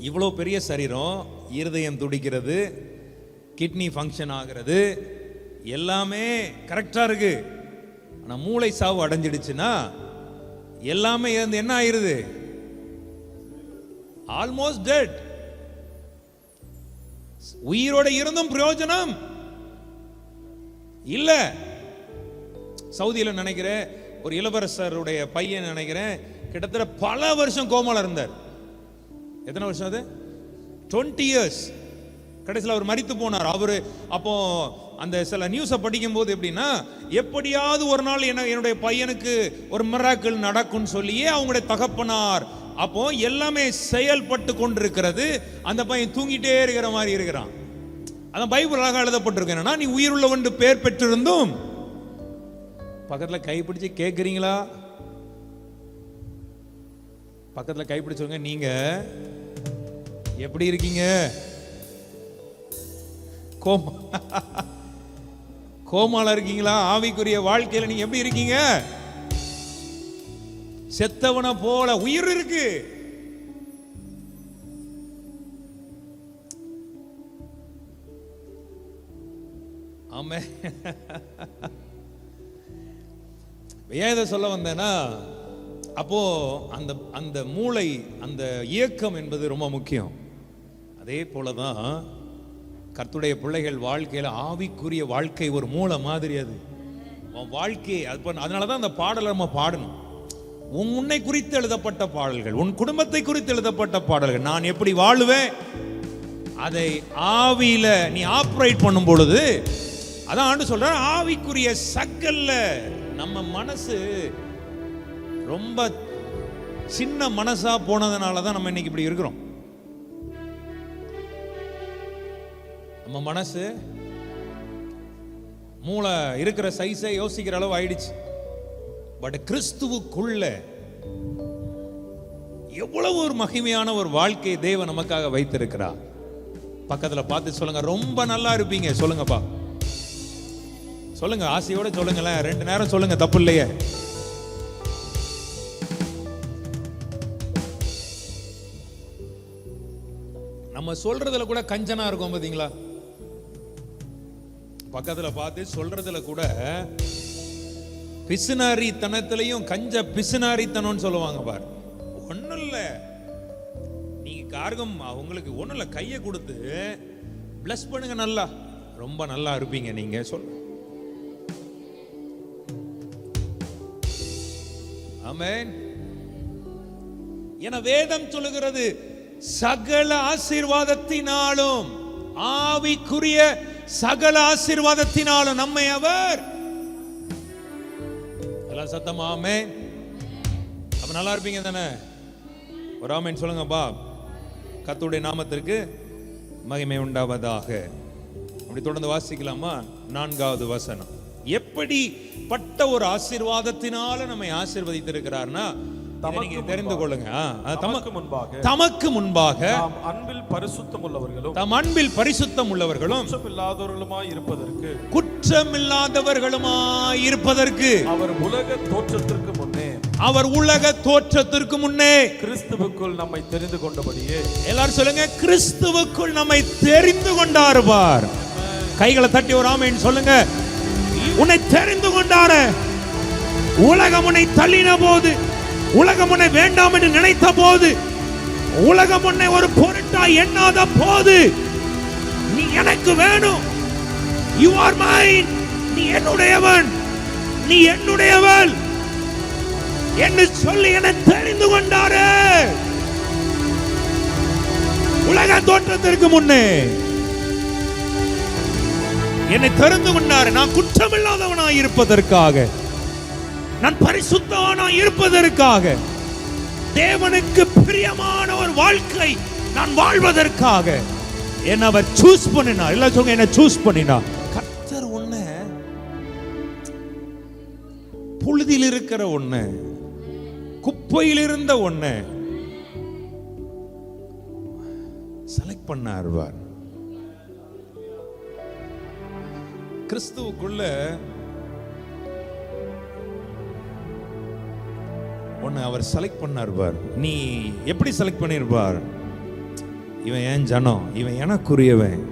Speaker 1: இவ்வளோ பெரிய சரீரம், இருதயம் துடிக்கிறது, கிட்னி ஃபங்க்ஷன் ஆகிறது, எல்லாமே கரெக்டாக இருக்கு. ஆனால் மூளை சாவு அடைஞ்சிடுச்சுன்னா எல்லாமே என்ன ஆயிருது? Almost dead. உயிரோட இருந்தும் பிரயோஜனம் இல்ல. சவுதியில நினைக்கிறேன் ஒரு இளவரசருடைய பையன் நினைக்கிறேன் கிட்டத்தட்ட பல வருஷம் கோமால இருந்தார். எத்தனை வருஷம் அது? 20 years. கடைசியில் அவர் மரித்து போனார். அவரு அப்போ அந்த சில நியூஸை படிக்கும் போது எப்படின்னா, எப்படியாவது ஒரு நாள் என்னுடைய பையனுக்கு ஒரு மிராக்கிள் நடக்கும்னு சொல்லியே அவங்களுடைய தகப்பனார், அப்போ எல்லாமே செயல்பட்டு கொண்டிருக்கிறது, அந்த பையன் தூங்கிட்டே இருக்கிற மாதிரி இருக்கிறான். அதான் பைபிள் அழகாக எழுதப்பட்டிருக்கு, என்னன்னா நீ உயிருள்ளவன் பேர் பெற்றிருந்தும். பக்கத்தில் கைப்பிடிச்சு கேட்குறீங்களா? பக்கத்தில் கைப்பிடிச்சவங்க நீங்க எப்படி இருக்கீங்க? கோமால இருக்கீங்களா? ஆவிக்குரிய வாழ்க்கையில நீங்க எப்படி இருக்கீங்க? செத்தவனை போல உயிர் இருக்கு. ஆமே. ஏன் இதை சொல்ல வந்தேன்னா, அப்போ அந்த அந்த மூளை, அந்த இயக்கம் என்பது ரொம்ப முக்கியம். அதே போலதான் கர்த்தருடைய பிள்ளைகள் வாழ்க்கையில ஆவிக்குரிய வாழ்க்கை ஒரு மூல மாதிரி. அது வாழ்க்கை. அதனாலதான் அந்த பாடலை நம்ம பாடணும். உன்னை குறித்து எழுதப்பட்ட பாடல்கள், உன் குடும்பத்தை குறித்து எழுதப்பட்ட பாடல்கள். நான் எப்படி வாழுவேன் அதை ஆவியில நீ ஆப்ரேட் பண்ணும் பொழுது, அதான் ஆண்டு சொல்ற ஆவிக்குரிய சக்கல்ல. நம்ம மனசு ரொம்ப சின்ன மனசா போனதுனாலதான் நம்ம இன்னைக்கு இப்படி இருக்கிறோம். நம்ம மனசு மூளை இருக்கிற சைஸை யோசிக்கிற அளவு ஆயிடுச்சு. பட் கிறிஸ்துவுக்குள்ள எவ்வளவு ஒரு மகிமையான ஒரு வாழ்க்கை தேவன் நமக்காக வைத்திருக்கிறார். பக்கத்துல பார்த்து சொல்லுங்க, ரொம்ப நல்லா இருப்பீங்க. சொல்லுங்கப்பா, சொல்லுங்க, ஆசையோட சொல்லுங்களேன். 2 நேரம் சொல்லுங்க, தப்பு இல்லையே. நம்ம சொல்றதுல கூட கஞ்சனா இருக்கும் பாத்தீங்களா? பக்கத்துல பார்த்து சொல்றதுல கூட பிசுனாரித்தனத்திலையும் கஞ்ச பிசுனாரித்தனம்னு சொல்லுவாங்க பாரு. ஒண்ணும் இல்ல, நீங்க கார்கம் உங்களுக்கு ஒண்ணும் இல்ல, கையை கொடுத்து பிளஸ் பண்ணுங்க, நல்லா ரொம்ப நல்லா இருப்பீங்க நீங்க. சொல்லுங்க. ஆமென். என வேதம் சொல்லுகிறது, சகல ஆசீர்வாதத்தினாலும், ஆவிக்குரிய சகல ஆசீர்வாதத்தினாலும் நம்மை அவர், எல்லாம் சத்தமா ஆமென். அப்ப நல்லா இருப்பீங்க தானே? ஒரு ஆமென் சொல்லுங்கப்பா. கர்த்தருடைய நாமத்திற்கு மகிமை உண்டாவதாக. அப்படி தொடர்ந்து வாசிக்கலாமா? 4வது வசனம். எப்படிப்பட்ட ஒரு ஆசீர்வாதத்தினால நம்மை ஆசீர்வதித்திருக்கிறார்னா தெரிந்து கொள்ளுங்க. தமக்கு முன்பாக
Speaker 2: தாம் அன்பில் பரிசுத்தம் உள்ளவர்களும்,
Speaker 1: தம் அன்பில் பரிசுத்தம் உள்ளவர்களும்,
Speaker 2: குற்றமில்லாதவர்களுமாய் இருப்பதற்கு,
Speaker 1: குற்றமில்லாதவர்களுமாய் இருப்பதற்கு,
Speaker 2: அவர் உலக தோற்றத்திற்கு முன்னே,
Speaker 1: அவர் உலக தோற்றத்திற்கு முன்னே
Speaker 2: கிறிஸ்துவுக்குள் நம்மை தெரிந்து கொண்டபடியே.
Speaker 1: எல்லாரும் சொல்லுங்க, கிறிஸ்துவுக்குள் நம்மை தெரிந்து கொண்டார். பார், கைகளை தட்டி ஒரு ஆமென் சொல்லுங்க. உன்னை தெரிந்து கொண்டார. உலகம் உன்னை தள்ளின போது, உலகம் உன்னை வேண்டாம் என்று நினைத்த போது, உலகம் உன்னை ஒரு பொருட்டா எண்ணாத போது, நீ எனக்கு வேணும், யூ ஆர் மைன், நீ என்னுடையவன், நீ என்னுடையவள் என்று சொல்லி என்னை தெரிந்து கொண்டாரு. உலக தோற்றத்திற்கு முன்னே என்னை தெரிந்து கொண்டாரு. நான் குற்றமில்லாதவனாய் இருப்பதற்காக, நான் பரிசுத்தவனாய் இருப்பதற்காக, தேவனுக்கு பிரியமான ஒரு வாழ்க்கை நான் வாழ்வதற்காக என்ன அவர் சூஸ் பண்ணினார். எல்லாம் சொல்லுங்க, என்ன சூஸ் பண்ணினார். கர்த்தர் உன்னை புழுதியில் இருக்கிற ஒண்ணு, குப்பையில் இருந்த ஒண்ணு செலக்ட் பண்ணார். கிறிஸ்துவுக்குள்ள உன்னை அவர் செலக்ட் பண்ணார். பார், நீ எப்படி செலக்ட் பண்ணிருப்பார்? இவன் ஏன் ஜனம், இவன் எனக்குரியவன்.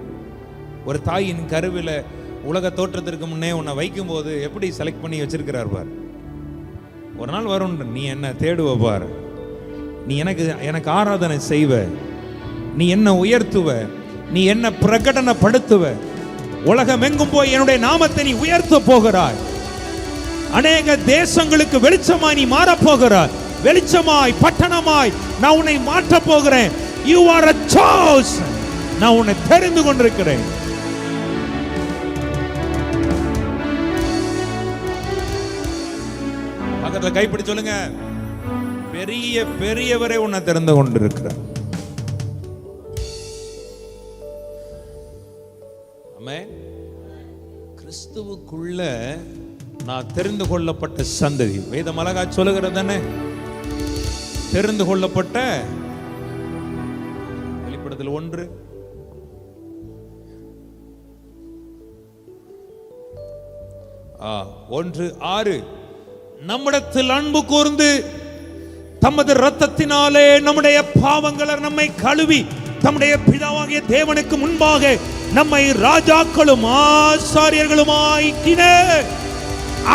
Speaker 1: ஒரு தாயின் கருவில உலக தோற்றத்திற்கு முன்னே உன்னை வைக்கும் போது எப்படி செலக்ட் பண்ணி வச்சிருக்கிறார் பார். ஒரு நாள் வரும், நீ என்ன தேடுவ பார், நீ எனக்கு ஆராதனை செய்வ, நீ என்ன உயர்த்துவ, நீ என்ன பிரகடனப்படுத்துவ, உலகம் எங்கும் போய் என்னுடைய நாமத்தை நீ உயர்த்த போகிறாய். அநேக தேசங்களுக்கு வெளிச்சமாய் நீ மாறப் போகிறாய். வெளிச்சமாய், பட்டணமாய் நான் உன்னை மாற்ற போகிறேன். You are a chosen. நான் உன்னை தெரிந்து கொண்டிருக்கிறேன். பக்கத்துல கைப்பிடி சொல்லுங்க, பெரிய பெரியவரை உன்னை தெரிந்து கொண்டிருக்கிறார். ஆமென். கிறிஸ்துவுக்குள்ள நான் தெரிந்து கொள்ளப்பட்ட சந்ததி. வேதம் அழகா சொல்லுகிறது தானே, தெரிந்து கொள்ளப்பட்ட. வெளிப்படுத்தல் 1:6 நம்மிடத்தில் அன்பு கூர்ந்து தமது இரத்தத்தினாலே நம்முடைய பாவங்களை நம்மை கழுவி தம்முடைய பிதாவாகிய தேவனுக்கு முன்பாக நம்மை ராஜாக்களும் ஆசாரியர்களுமாக்கின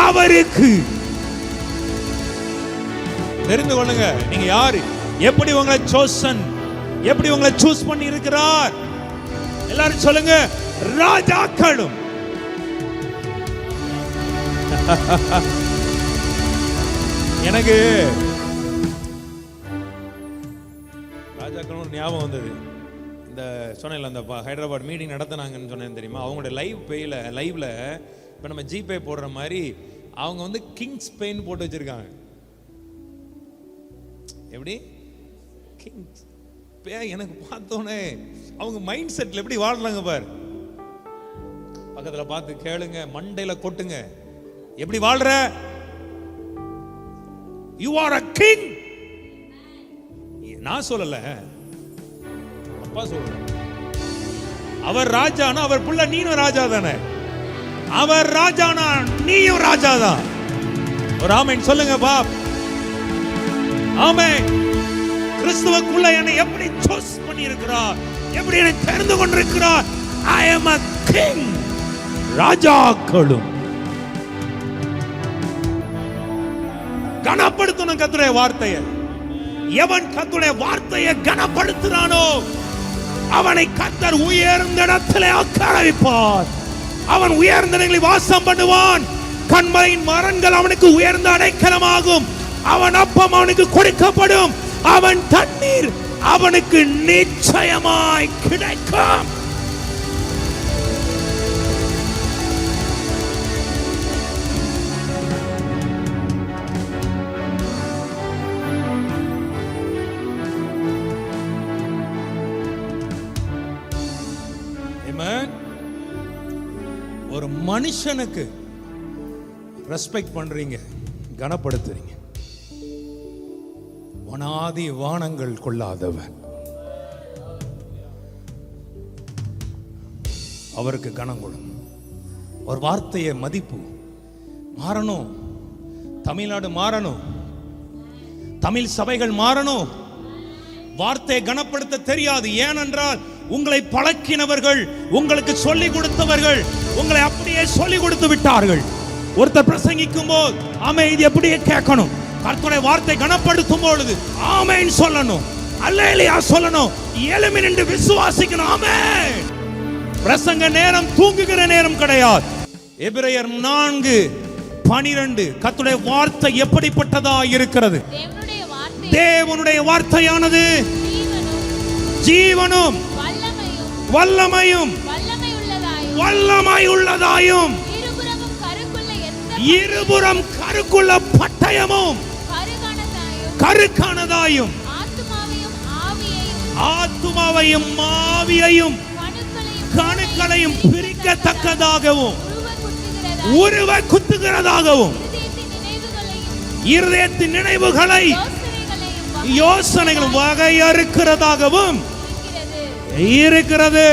Speaker 1: அவருக்கு. தெரிந்து கொள்ளுங்க, நீங்க யாரு, எப்படி உங்களை chosen, எப்படி உங்களை சூஸ் பண்ணி இருக்கிறார்? எல்லாரும் சொல்லுங்க, ராஜாக்களும். எனக்கு ராஜாக்களும் ஞாபகம் வந்தது. இந்த சொன்னேன்ல, அந்த ஹைதராபாத் மீட்டிங் நடத்தினாங்கன்னு சொன்னேன் தெரியுமா? அவங்களோட லைவ்ல இப்போ நம்ம ஜிபே போடுற மாதிரி அவங்க வந்து கிங்ஸ் பெயின் போட்டு வச்சிருக்காங்க. எப்படி கிங்ஸ் பே? எனக்கு பார்த்தோன்னே அவங்க மைண்ட் செட்ல எப்படி வாழ்றாங்க பாரு. பக்கத்தில் பார்த்து கேளுங்க, மண்டையில கொட்டுங்க. எப்படி வாழ்ற? You are a king. நான் சொல்லல, அப்பா சொல்ற. அவர் ராஜானா அவர் புள்ள நீனும் ராஜா தானே. அவர் ராஜானா நீயும் ராஜா தான். ஒரு ஆமென் சொல்லுங்க பாப். ஆமென். கிறிஸ்துவுக்குள்ள என்னை எப்படி சூஸ் பண்ணி இருக்கிறார், எப்படி என்னை தெரிந்து கொண்டிருக்கிறார். I am a king. ராஜாக்களும். கனப்படுத்தணும் கர்த்தருடைய வார்த்தையை. எவன் கர்த்தருடைய வார்த்தையை கனப்படுத்துறானோ அவனை கர்த்தர் உயர்ந்த இடத்திலே உட்கார வைப்பார். அவன் உயர்ந்த இடங்களில் வாசம் பண்ணுவான். கன்மலையின் மரங்கள் அவனுக்கு உயர்ந்த அடைக்கலமாகும். அவன் அப்பம் அவனுக்கு கொடுக்கப்படும். அவன் தண்ணீர் அவனுக்கு நிச்சயமாய் கிடைக்கும். ஒரு மனுஷனுக்கு ரெஸ்பெக்ட் பண்றீங்க, கனப்படுத்துறீங்க. வனாதி வானங்கள் கொள்ளாதவன் அவருக்கு கனம் கொடுங்க. ஒரு வார்த்தையை மதிப்பு மாறணும். தமிழ்நாடு மாறணும். தமிழ் சபைகள் மாறணும். வார்த்தையை கனப்படுத்த தெரியாது. ஏனென்றால் உங்களை பழக்கினவர்கள், உங்களுக்கு சொல்லிக் கொடுத்தவர்கள் உங்களை அப்படியே சொல்லிக் கொடுத்து விட்டார்கள். ஒருத்தர் பிரசங்கிக்கும் போது ஆமென் இது எப்படியே கேட்கணும். கர்த்தருடைய வார்த்தை கனப்படுத்தும் பொழுது ஆமென் சொல்லணும், அல்லேலூயா சொல்லணும், எழும்பி நின்று விசுவாசிக்கணும். ஆமென். பிரசங்க நேரம் தூங்குகிற நேரம் கிடையாது. எபிரேயர் 4:12 கர்த்தருடைய வார்த்தை எப்படிப்பட்டதா இருக்கிறது? தேவனுடைய வார்த்தையானது ஜீவனும் வல்லமையும் இருபுறம் கருக்குள்ள பட்டயமும் கருக்கானதாயும் ஆத்துமாவையும் ஆவியையும் கணுக்களையும் பிரிக்கத்தக்கதாகவும் உருவ குத்துகிறதாகவும் இருதயத்தின் நினைவுகளை யோசனைகள் வகையறுக்கிறதாகவும் இருக்கிறது.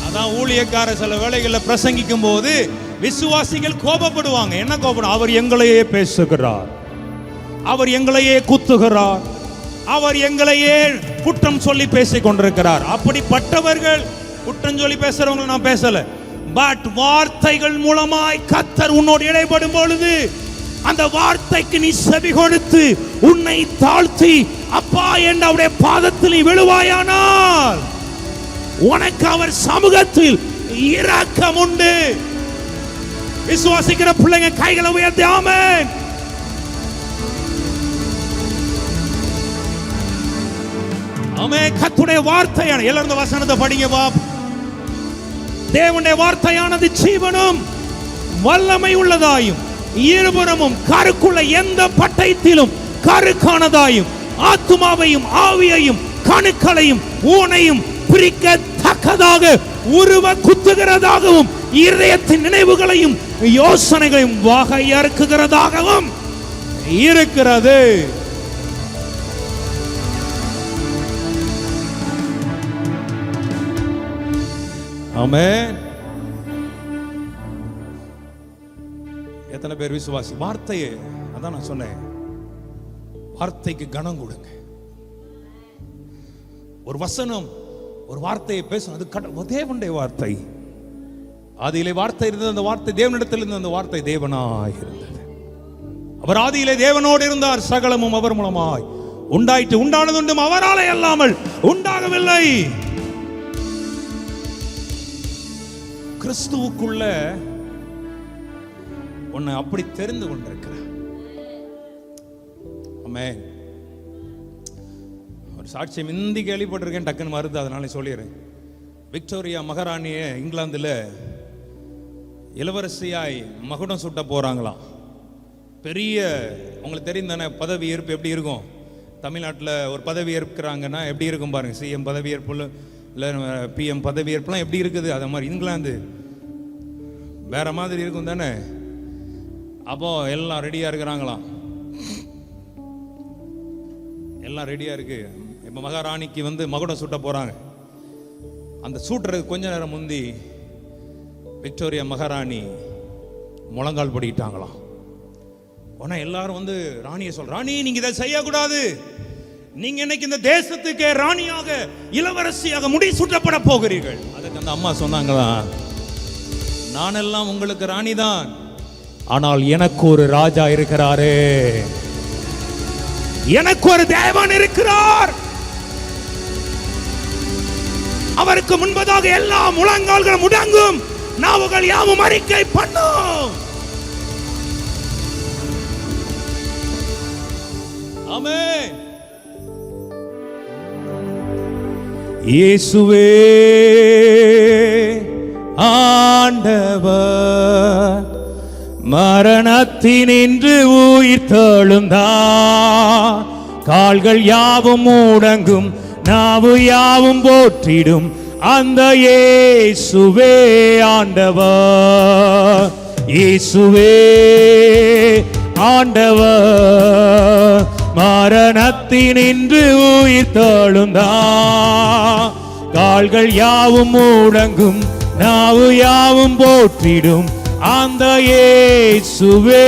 Speaker 1: அதான் ஊழியக்கார சில வேளைகளில் பிரசங்கிக்கும் போது விசுவாசிகள் கோபப்படுவாங்க. என்ன கோபம்? அவர் எங்களையே பேசுகிறார், அவர் எங்களையே குத்துகிறார், அவர் எங்களையே குற்றம் சொல்லி பேசிக் கொண்டிருக்கிறார். அப்படிப்பட்டவர்கள் குற்றம் சொல்லி பேசுறவங்க நான் பேசல. பட் வார்த்தைகள் மூலமாய் கர்த்தர் உன்னோடு இடைப்படும் பொழுது அந்த வார்த்தைக்கு நீ செவி கொடுத்து உன்னை தாழ்த்தி அப்பா என்ற அவருடைய பாதத்தில் நீ விழுவாயானால் உனக்கு அவர் சமூகத்தில் இரக்கம் உண்டு. விசுவாசிக்கிற பிள்ளைங்க கைகளை உயர்த்தி ஆமென். ஆமென். கர்த்தருடைய வார்த்தையான எல்லாரும் வசனத்தை படிங்க பாப். தேவனுடைய வார்த்தையானது ஜீவனும் வல்லமை உள்ளதாயும் இருபுறமும் கருக்குள்ள எந்த பட்டயத்திலும் கருக்கானதாயும் ஆத்துமாவையும் ஆவியையும் கணுக்களையும் ஊனையும் பிரிக்கத்தக்கதாக உருவ குத்துகிறதாகவும் இருதயத்தின் நினைவுகளையும் யோசனைகளையும் வகையறுக்கிறதாகவும் இருக்கிறது. ஆமென். எத்தனை பேர் விசுவாசி? வார்த்தையே அதான் நான் சொன்னேன், வார்த்தைக்கு கனம் கொடுங்க. ஒரு வசனம் ஒரு வார்த்தையை பேசணும், அது தேவனுடைய வார்த்தை. ஆதியிலே வார்த்தை இருந்தது, அந்த வார்த்தை தேவனிடத்தில் இருந்தது, அந்த வார்த்தை தேவனாய் இருந்தது. அவர் ஆதியிலே தேவனோடு இருந்தார், சகலமும் அவர் மூலமாய் உண்டாயிற்று. உண்டானதுண்டும் அவராலே அல்லாமல் உண்டாகவில்லை. கிறிஸ்துவுக்குள்ள உன்னை அப்படி தெரிந்து கொண்டிருக்கிறார். ஆமென். ஒரு சாட்சியம் இந்தி கேள்விப்பட்டிருக்கேன், டக்குன்னு வருது, அதனால சொல்லிடுறேன். விக்டோரியா மகாராணிய இங்கிலாந்துல இளவரசியாய் மகுடம் சூட்ட போறாங்களாம். பெரிய, உங்களுக்கு தெரியும் தானே பதவி ஏற்பு எப்படி இருக்கும். தமிழ்நாட்டில் ஒரு பதவி ஏற்கிறாங்கன்னா எப்படி இருக்கும் பாருங்க. சிஎம் பதவி ஏற்பு இல்லை பிஎம் பதவி ஏற்புலாம் எப்படி இருக்குது, அது மாதிரி இங்கிலாந்து வேற மாதிரி இருக்கும் தானே. அப்போ எல்லாம் ரெடியா இருக்கிறாங்களாம், எல்லாம் ரெடியா இருக்கு. இப்போ மகாராணிக்கு மகுடம் சூட்ட போறாங்க. அந்த சூட்டுறதுக்கு கொஞ்ச நேரம் முந்தி விக்டோரியா மகாராணி முழங்கால் படிக்கிட்டாங்களாம். உடனே எல்லாரும் ராணியை ராணி நீங்க இதை செய்யக்கூடாது, நீங்க இன்னைக்கு இந்த தேசத்துக்கே ராணியாக இளவரசியாக முடிசூட்டப்பட போகிறீர்கள். அதுக்கு அந்த அம்மா சொன்னாங்களா, நான் எல்லாம் உங்களுக்கு ராணி தான், ஆனால் எனக்கு ஒரு ராஜா இருக்கிறாரே, எனக்கு ஒரு தேவன் இருக்கிறார், அவருக்கு முன்பதாக எல்லா முழங்கால்கள் முடங்கும், நாவுகள் யாவும் அறிக்கை பண்ணும். ஆமென். இயேசுவே ஆண்டவர், மரணத்தினின்று உயிர் தெழுந்தார், கால்கள் யாவும் முடங்கும், நாவு யாவும் போற்றிடும், அந்த இயேசுவே ஆண்டவர். இயேசுவே ஆண்டவர், மரணத்தினின்று உயிர் தெழுந்தார், கால்கள் யாவும் முடங்கும், நாவு யாவும் போற்றிடும், அந்த இயேசுவே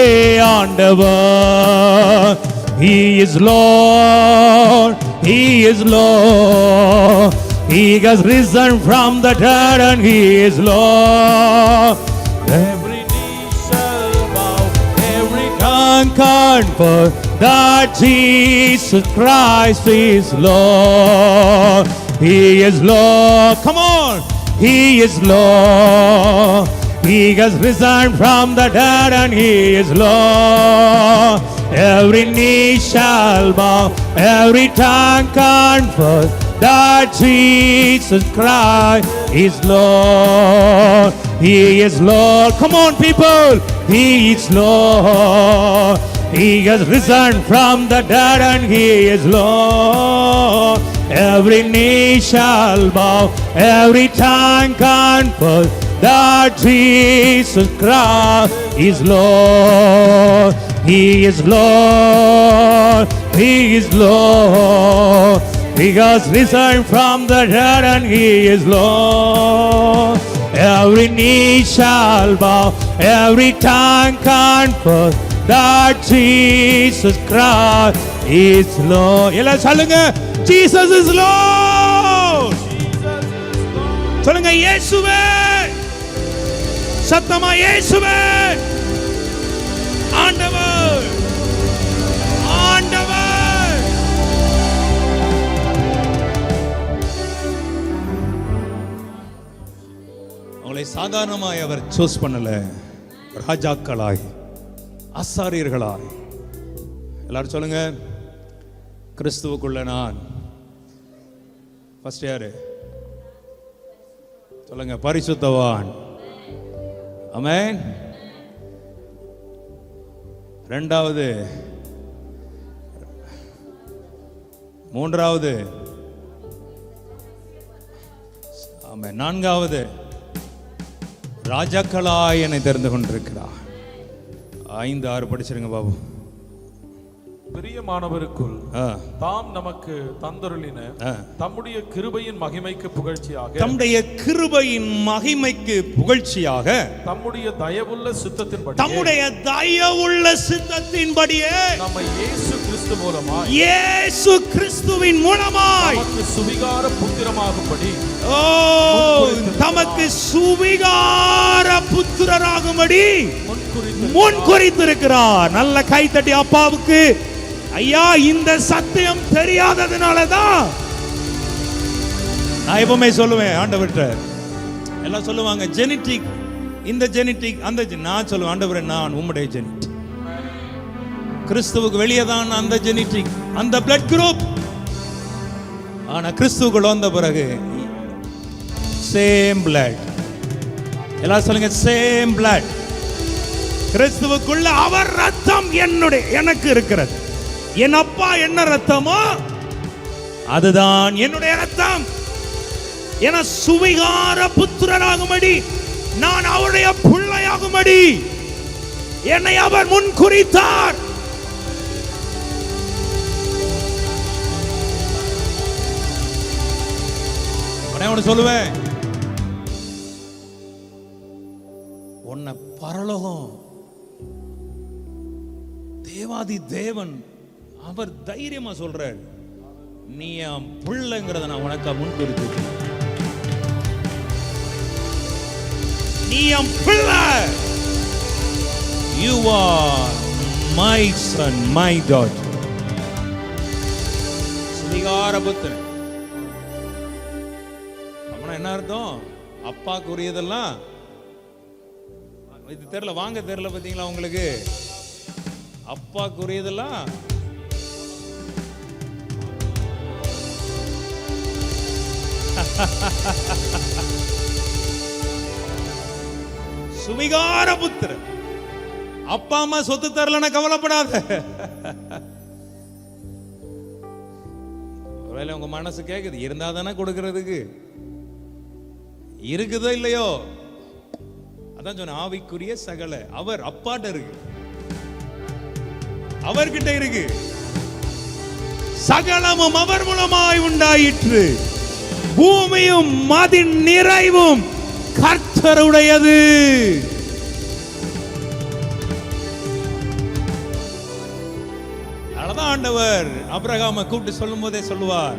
Speaker 1: ஆண்டவர். He is Lord, He is Lord, He has risen from the dead and He is Lord. Every knee shall bow, every tongue confess that Jesus Christ is Lord. He is Lord. Come on. He is Lord. He has risen from the dead and He is Lord. Every knee shall bow, every tongue confess that Jesus Christ is Lord. He is Lord. Come on people. He is Lord. He has risen from the dead and He is Lord. Every knee shall bow, every tongue confess that Jesus Christ is Lord. He is Lord. He is Lord. He has risen from the dead and He is Lord. Every knee shall bow, every tongue confess that Jesus Christ is Lord. எல்லாம் சொல்லுங்க, Jesus is Lord. சொல்லுங்க, இயேசுவே. சத்தமா, இயேசுவே ஆண்டவர், ஆண்டவர். அவங்களை சாதாரணமாய் அவர் சூஸ் பண்ணல, ராஜாக்களாய், ஆசாரியர்களாய். எல்லாரும் சொல்லுங்க, கிறிஸ்துவுக்குள்ள நான். ஃபர்ஸ்ட் யாரு சொல்லுங்க? பரிசுத்தவான். ஆமென். இரண்டாவது, மூன்றாவது, ஆமென். நான்காவது, ராஜாக்களாய் என்னை தெரிந்து கொண்டிருக்கிறார். 5, 6 படிச்சிருங்க பாபு.
Speaker 2: பிரியமானவருக்குள் தாம் நமக்கு தந்தருளின தம்முடைய கிருபையின் மகிமைக்கு புகழ்ச்சியாக,
Speaker 1: தம்முடைய கிருபையின் மகிமைக்கு புகழ்ச்சியாக,
Speaker 2: தம்முடைய தயவுள்ள சித்தத்தின்படி,
Speaker 1: தம்முடைய தயவுள்ள சித்தத்தின்படியே
Speaker 2: நம்மை இயேசு கிறிஸ்து மூலமாய்,
Speaker 1: இயேசு கிறிஸ்துவின் மூலமாய்
Speaker 2: நமக்கு சுவிகார புத்திரமாகும்படி,
Speaker 1: தமக்கு சுவிகார புத்திரராகும்படி முன்குறித்திருக்கிறார். நல்ல கைத்தட்டி அப்பாவுக்கு ஐயா, இந்த சத்தியம் தெரியாததுனாலதான் நான் எப்பவுமே சொல்லுவேன் ஆண்டவர்கிட்ட. எல்லாம் சொல்லுவாங்க ஜெனட்டிக், இந்த ஜெனட்டிக் அந்த, நான் சொல்லுவேன் ஆண்டவரே, நான் உம்முடைய ஜெனட்டிக். கிறிஸ்துவுக்கு வெளியே தான் அந்த ஜெனட்டிக், அந்த பிளட் குரூப். ஆனா கிறிஸ்துவுக்குள்ள வந்த பிறகு சேம் பிளட். எல்லாம் சொல்லுங்க சேம் பிளட். கிறிஸ்துவுக்குள்ள அவர் ரத்தம் எனக்கு இருக்கிறது. என் அப்பா என்ன ரத்தமோ அதுதான் என்னுடைய ரத்தம். என சுவிகார புத்திரனாகும்படி, நான் அவருடைய பிள்ளையாகும்படி என்னை அவர் முன் குறித்தார். சொல்லுவேன், உன்னை பரலோகம் தேவாதி தேவன் அவர் தைரியமா சொல்றார், நீ என் பிள்ளைங்கிறத நான் உனக்கு முன்குறித்து, நீ என் பிள்ளை. You are my son, my daughter. சுவிகாரபுத்திரன் என்ன அர்த்தம்? அப்பாக்குரியதெல்லாம் இது தெரியல, வாங்க தெரியல பாத்தீங்களா உங்களுக்கு? அப்பாக்குரியதெல்லாம் சுவிகார புத்திரன். அப்பா அம்மா சொத்து தரலன்னா கவலைப்படாத. ஒருவேளை உங்க மனசு கேக்குது, இருந்தா தானே கொடுக்கறதுக்கு, இருக்குதோ இல்லையோ. அதான் சொன்ன ஆவிக்குரிய சகல அவர் அப்பாட்ட இருக்கு, அவர்கிட்ட இருக்கு. சகலமும் அவர் மூலமாய் உண்டாயிற்று, பூமியும் மதின் நிறைவும் கர்த்தருடையது. அதான் ஆண்டவர் ஆபிரகாமை கூப்பிட்டு சொல்லும் போதே சொல்லுவார்,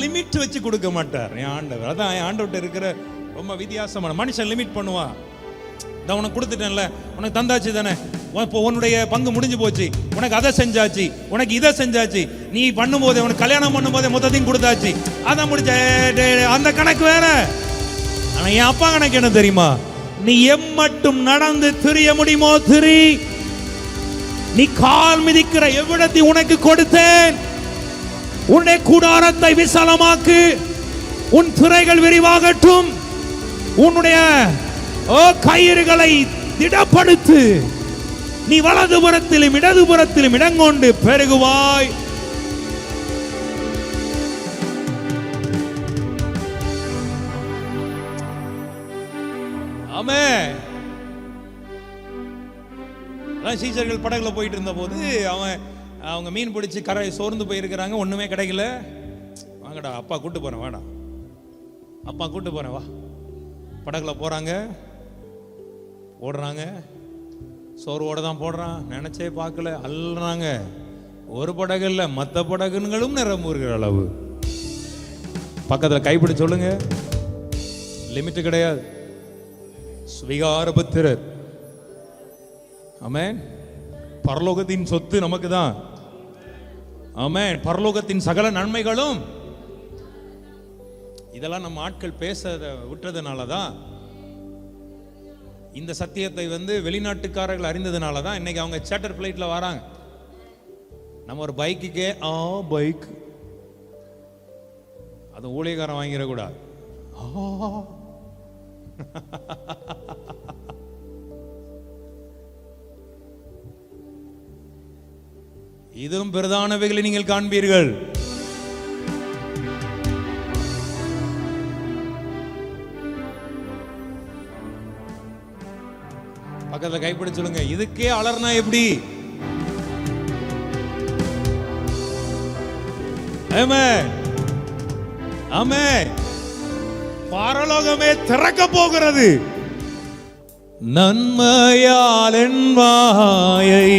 Speaker 1: லிமிட் வச்சு கொடுக்க மாட்டார் என் ஆண்டவர். அதான் என் ஆண்டவர்கிட்ட இருக்கிற ரொம்ப வித்தியாசமான மனுஷன். லிமிட் பண்ணுவான். உனக்கு கொடுத்துட்டேன்ல, உனக்கு தந்தாச்சு தானே, உன்னுடைய பங்கு முடிஞ்சு போச்சு, உனக்கு அதை செஞ்சாச்சு, உனக்கு இதை செஞ்சாச்சு, நீ பண்ணும்போதே உனக்கு கல்யாணம் பண்ணும்போதே மொத்தத்தையும் கொடுத்தாச்சு, அதான் முடிச்ச. அந்த கணக்கு வேற. ஆனா என் அப்பா கணக்கு என்ன தெரியுமா? நீ மட்டும் நடந்து திரிய முடியுமோ திரி, நீ கால் மிதிக்கிற எவ்விடத்தை உனக்கு கொடுத்தேன், உன்னுடைய கூடாரத்தை விசாலமாக்கு, உன் திரைகள் விரிவாகட்டும், உன்னுடைய கயிறுகளை திடப்படுத்து, நீ வலதுபுறத்திலும் இடதுபுறத்திலும் இடங்கொண்டு பெருகுவாய். ஆமென். சீசர்கள் படகுல போயிட்டு இருந்த போது அவங்க மீன் பிடிச்சு கரை சோர்ந்து போயிருக்கிறாங்க, ஒண்ணுமே கிடைக்கல. வாங்கடா அப்பா கூட்டு போறேன், வாடா அப்பா கூட்டு போறேன் வா. படகுல போறாங்க, ஓடுறாங்க, சோர்வோட தான் போடுறான், நினைச்சே பார்க்கல, அல்றாங்க. ஒரு படகு இல்ல, மற்ற படகுகளும் நிரம்புகிற அளவு. பக்கத்துல கைப்பிடி சொல்லுங்க, லிமிட் கிடையாது. சுவிகாரபுத்திரர். ஆமென். பரலோகத்தின் சொத்து நமக்கு தான். ஆமென். பரலோகத்தின் சகல நன்மைகளும். இதெல்லாம் நம்ம ஆட்கள் பேச விட்டதுனால தான், இந்த சத்தியத்தை வெளிநாட்டுக்காரர்கள் அறிந்ததுனால தான் இன்னைக்கு அவங்க சார்ட்டர் பிளைட்ல வராங்க. நம்ம ஒரு பைக்குக்கே பைக், அது ஊழியக்காரன் வாங்கிடக்கூடாது. இதுவும் பிரதானவைகளை நீங்கள் காண்பீர்கள். பக்கத்துல கைப்பிடி சொல்லுங்க, இதுக்கே அலர்னா எப்படி? ஆமென். ஆமென். பரலோகமே திறக்க போகிறது. நன்மையால் என் வாயை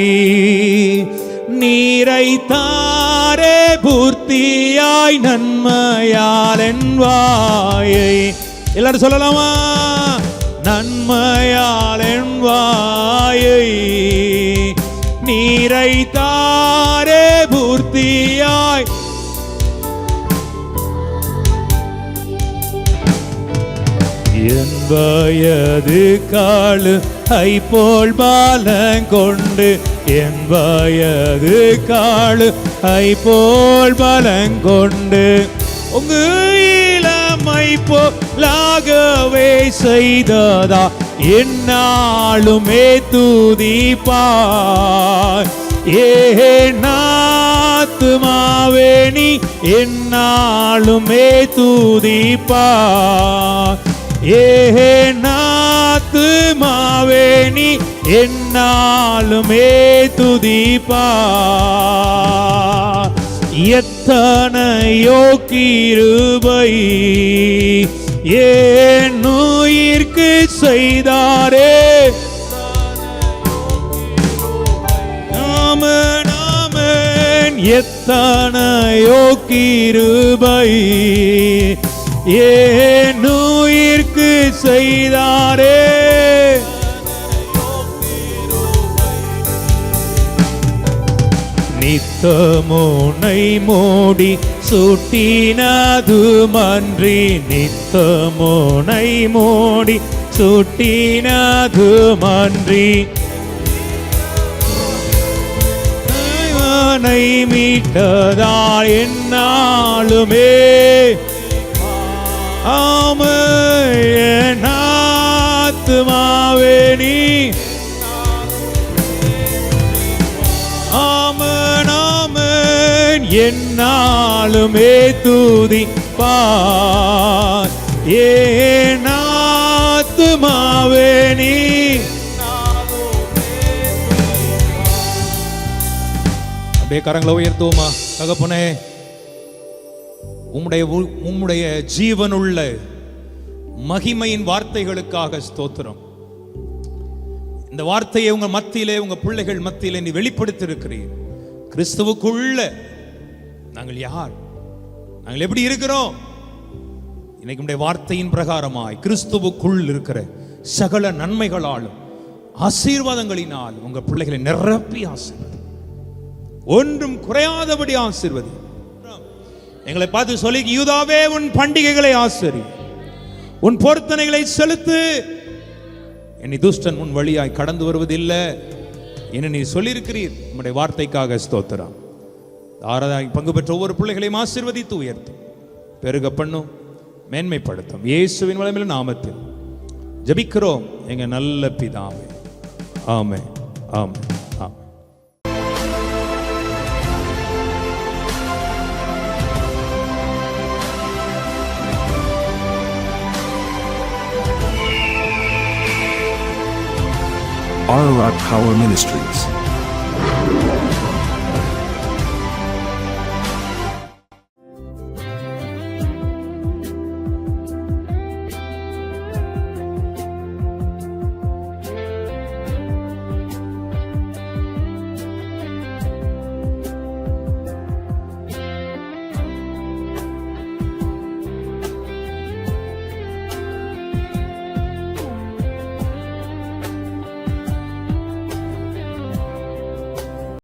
Speaker 1: நீரைத்தாரே பூர்த்தியாய், நன்மையால் என் வாயை. எல்லாரும் சொல்லலாமா? நன்மையால் என் வாயை நீரைத்தாரே என் வயது காலு ஐபோல் பலங்கொண்டு, என் வயது காலு ஐபோல் பலங்கொண்டு, உங்க இளமை போலாகவே செய்ததா என்னாலுமே துதிப்பாய். ஆத்துமாவே நீ என்னாலுமே துதிப்பாய். ஆத்துமாவே நீ என்னாலுமே துதிப்பாய். எத்தனையோ கிருபை என் உயிர்க்கு செய்தாரே. ஆமென் ஆமென். எத்தனையோ கிருபை என் உயிர்க்கு செய்தாரே. நித்தமுனை மூடி சுட்டினது மன்றி, நித்தமுனை மூடி சுட்டினது மன்றி, தேவனை மீட்டதால் என்னாலுமே ஆமென். ஆத்துமாவே நீ ஆமென் ஆமென். என்னாலுமே துதிப்பாய். என் ஆத்துமாவே நீ. அப்படியே கரங்களை உயர்த்துவோமா? தகப்பனே, உம்முடைய ஜீவனுள்ள மகிமையின் வார்த்தைகளுக்காக ஸ்தோத்திரம். இந்த வார்த்தையை உங்க மத்தியிலே, உங்க பிள்ளைகள் மத்தியிலே நீ வெளிப்படுத்தி இருக்கிறீர். கிறிஸ்துவுக்குள்ள நாங்கள் யார், நாங்கள் எப்படி இருக்கிறோம்? இன்னைக்கு உடைய வார்த்தையின் பிரகாரமாய் கிறிஸ்துவுக்குள் இருக்கிற சகல நன்மைகளாலும் ஆசீர்வாதங்களினால் உங்க பிள்ளைகளை நிரப்பி ஆசீர்வதி, ஒன்றும் குறையாதபடி ஆசீர்வதி. எங்களை பார்த்து சொல்லி, யூதாவே உன் பண்டிகைகளை ஆசரி, உன் பொருத்தனைகளை செலுத்து, என்னை துஷ்டன் உன் வழியாய் கடந்து வருவதில்லை என்று நீ சொல்லியிருக்கிறீர். உம்முடைய வார்த்தைக்காக ஸ்தோத்திரம். ஆராதனை பங்கு பெற்ற ஒவ்வொரு பிள்ளைகளையும் ஆசீர்வதித்து உயர்த்தும், பெருக பண்ணும், மேன்மைப்படுத்தும். இயேசுவின் வல்லமையுள்ள நாமத்தில் ஜெபிக்கிறோம் எங்க நல்ல பிதாவே. ஆமென் ஆமென் ஆமென்.
Speaker 3: Ararat Power Ministries.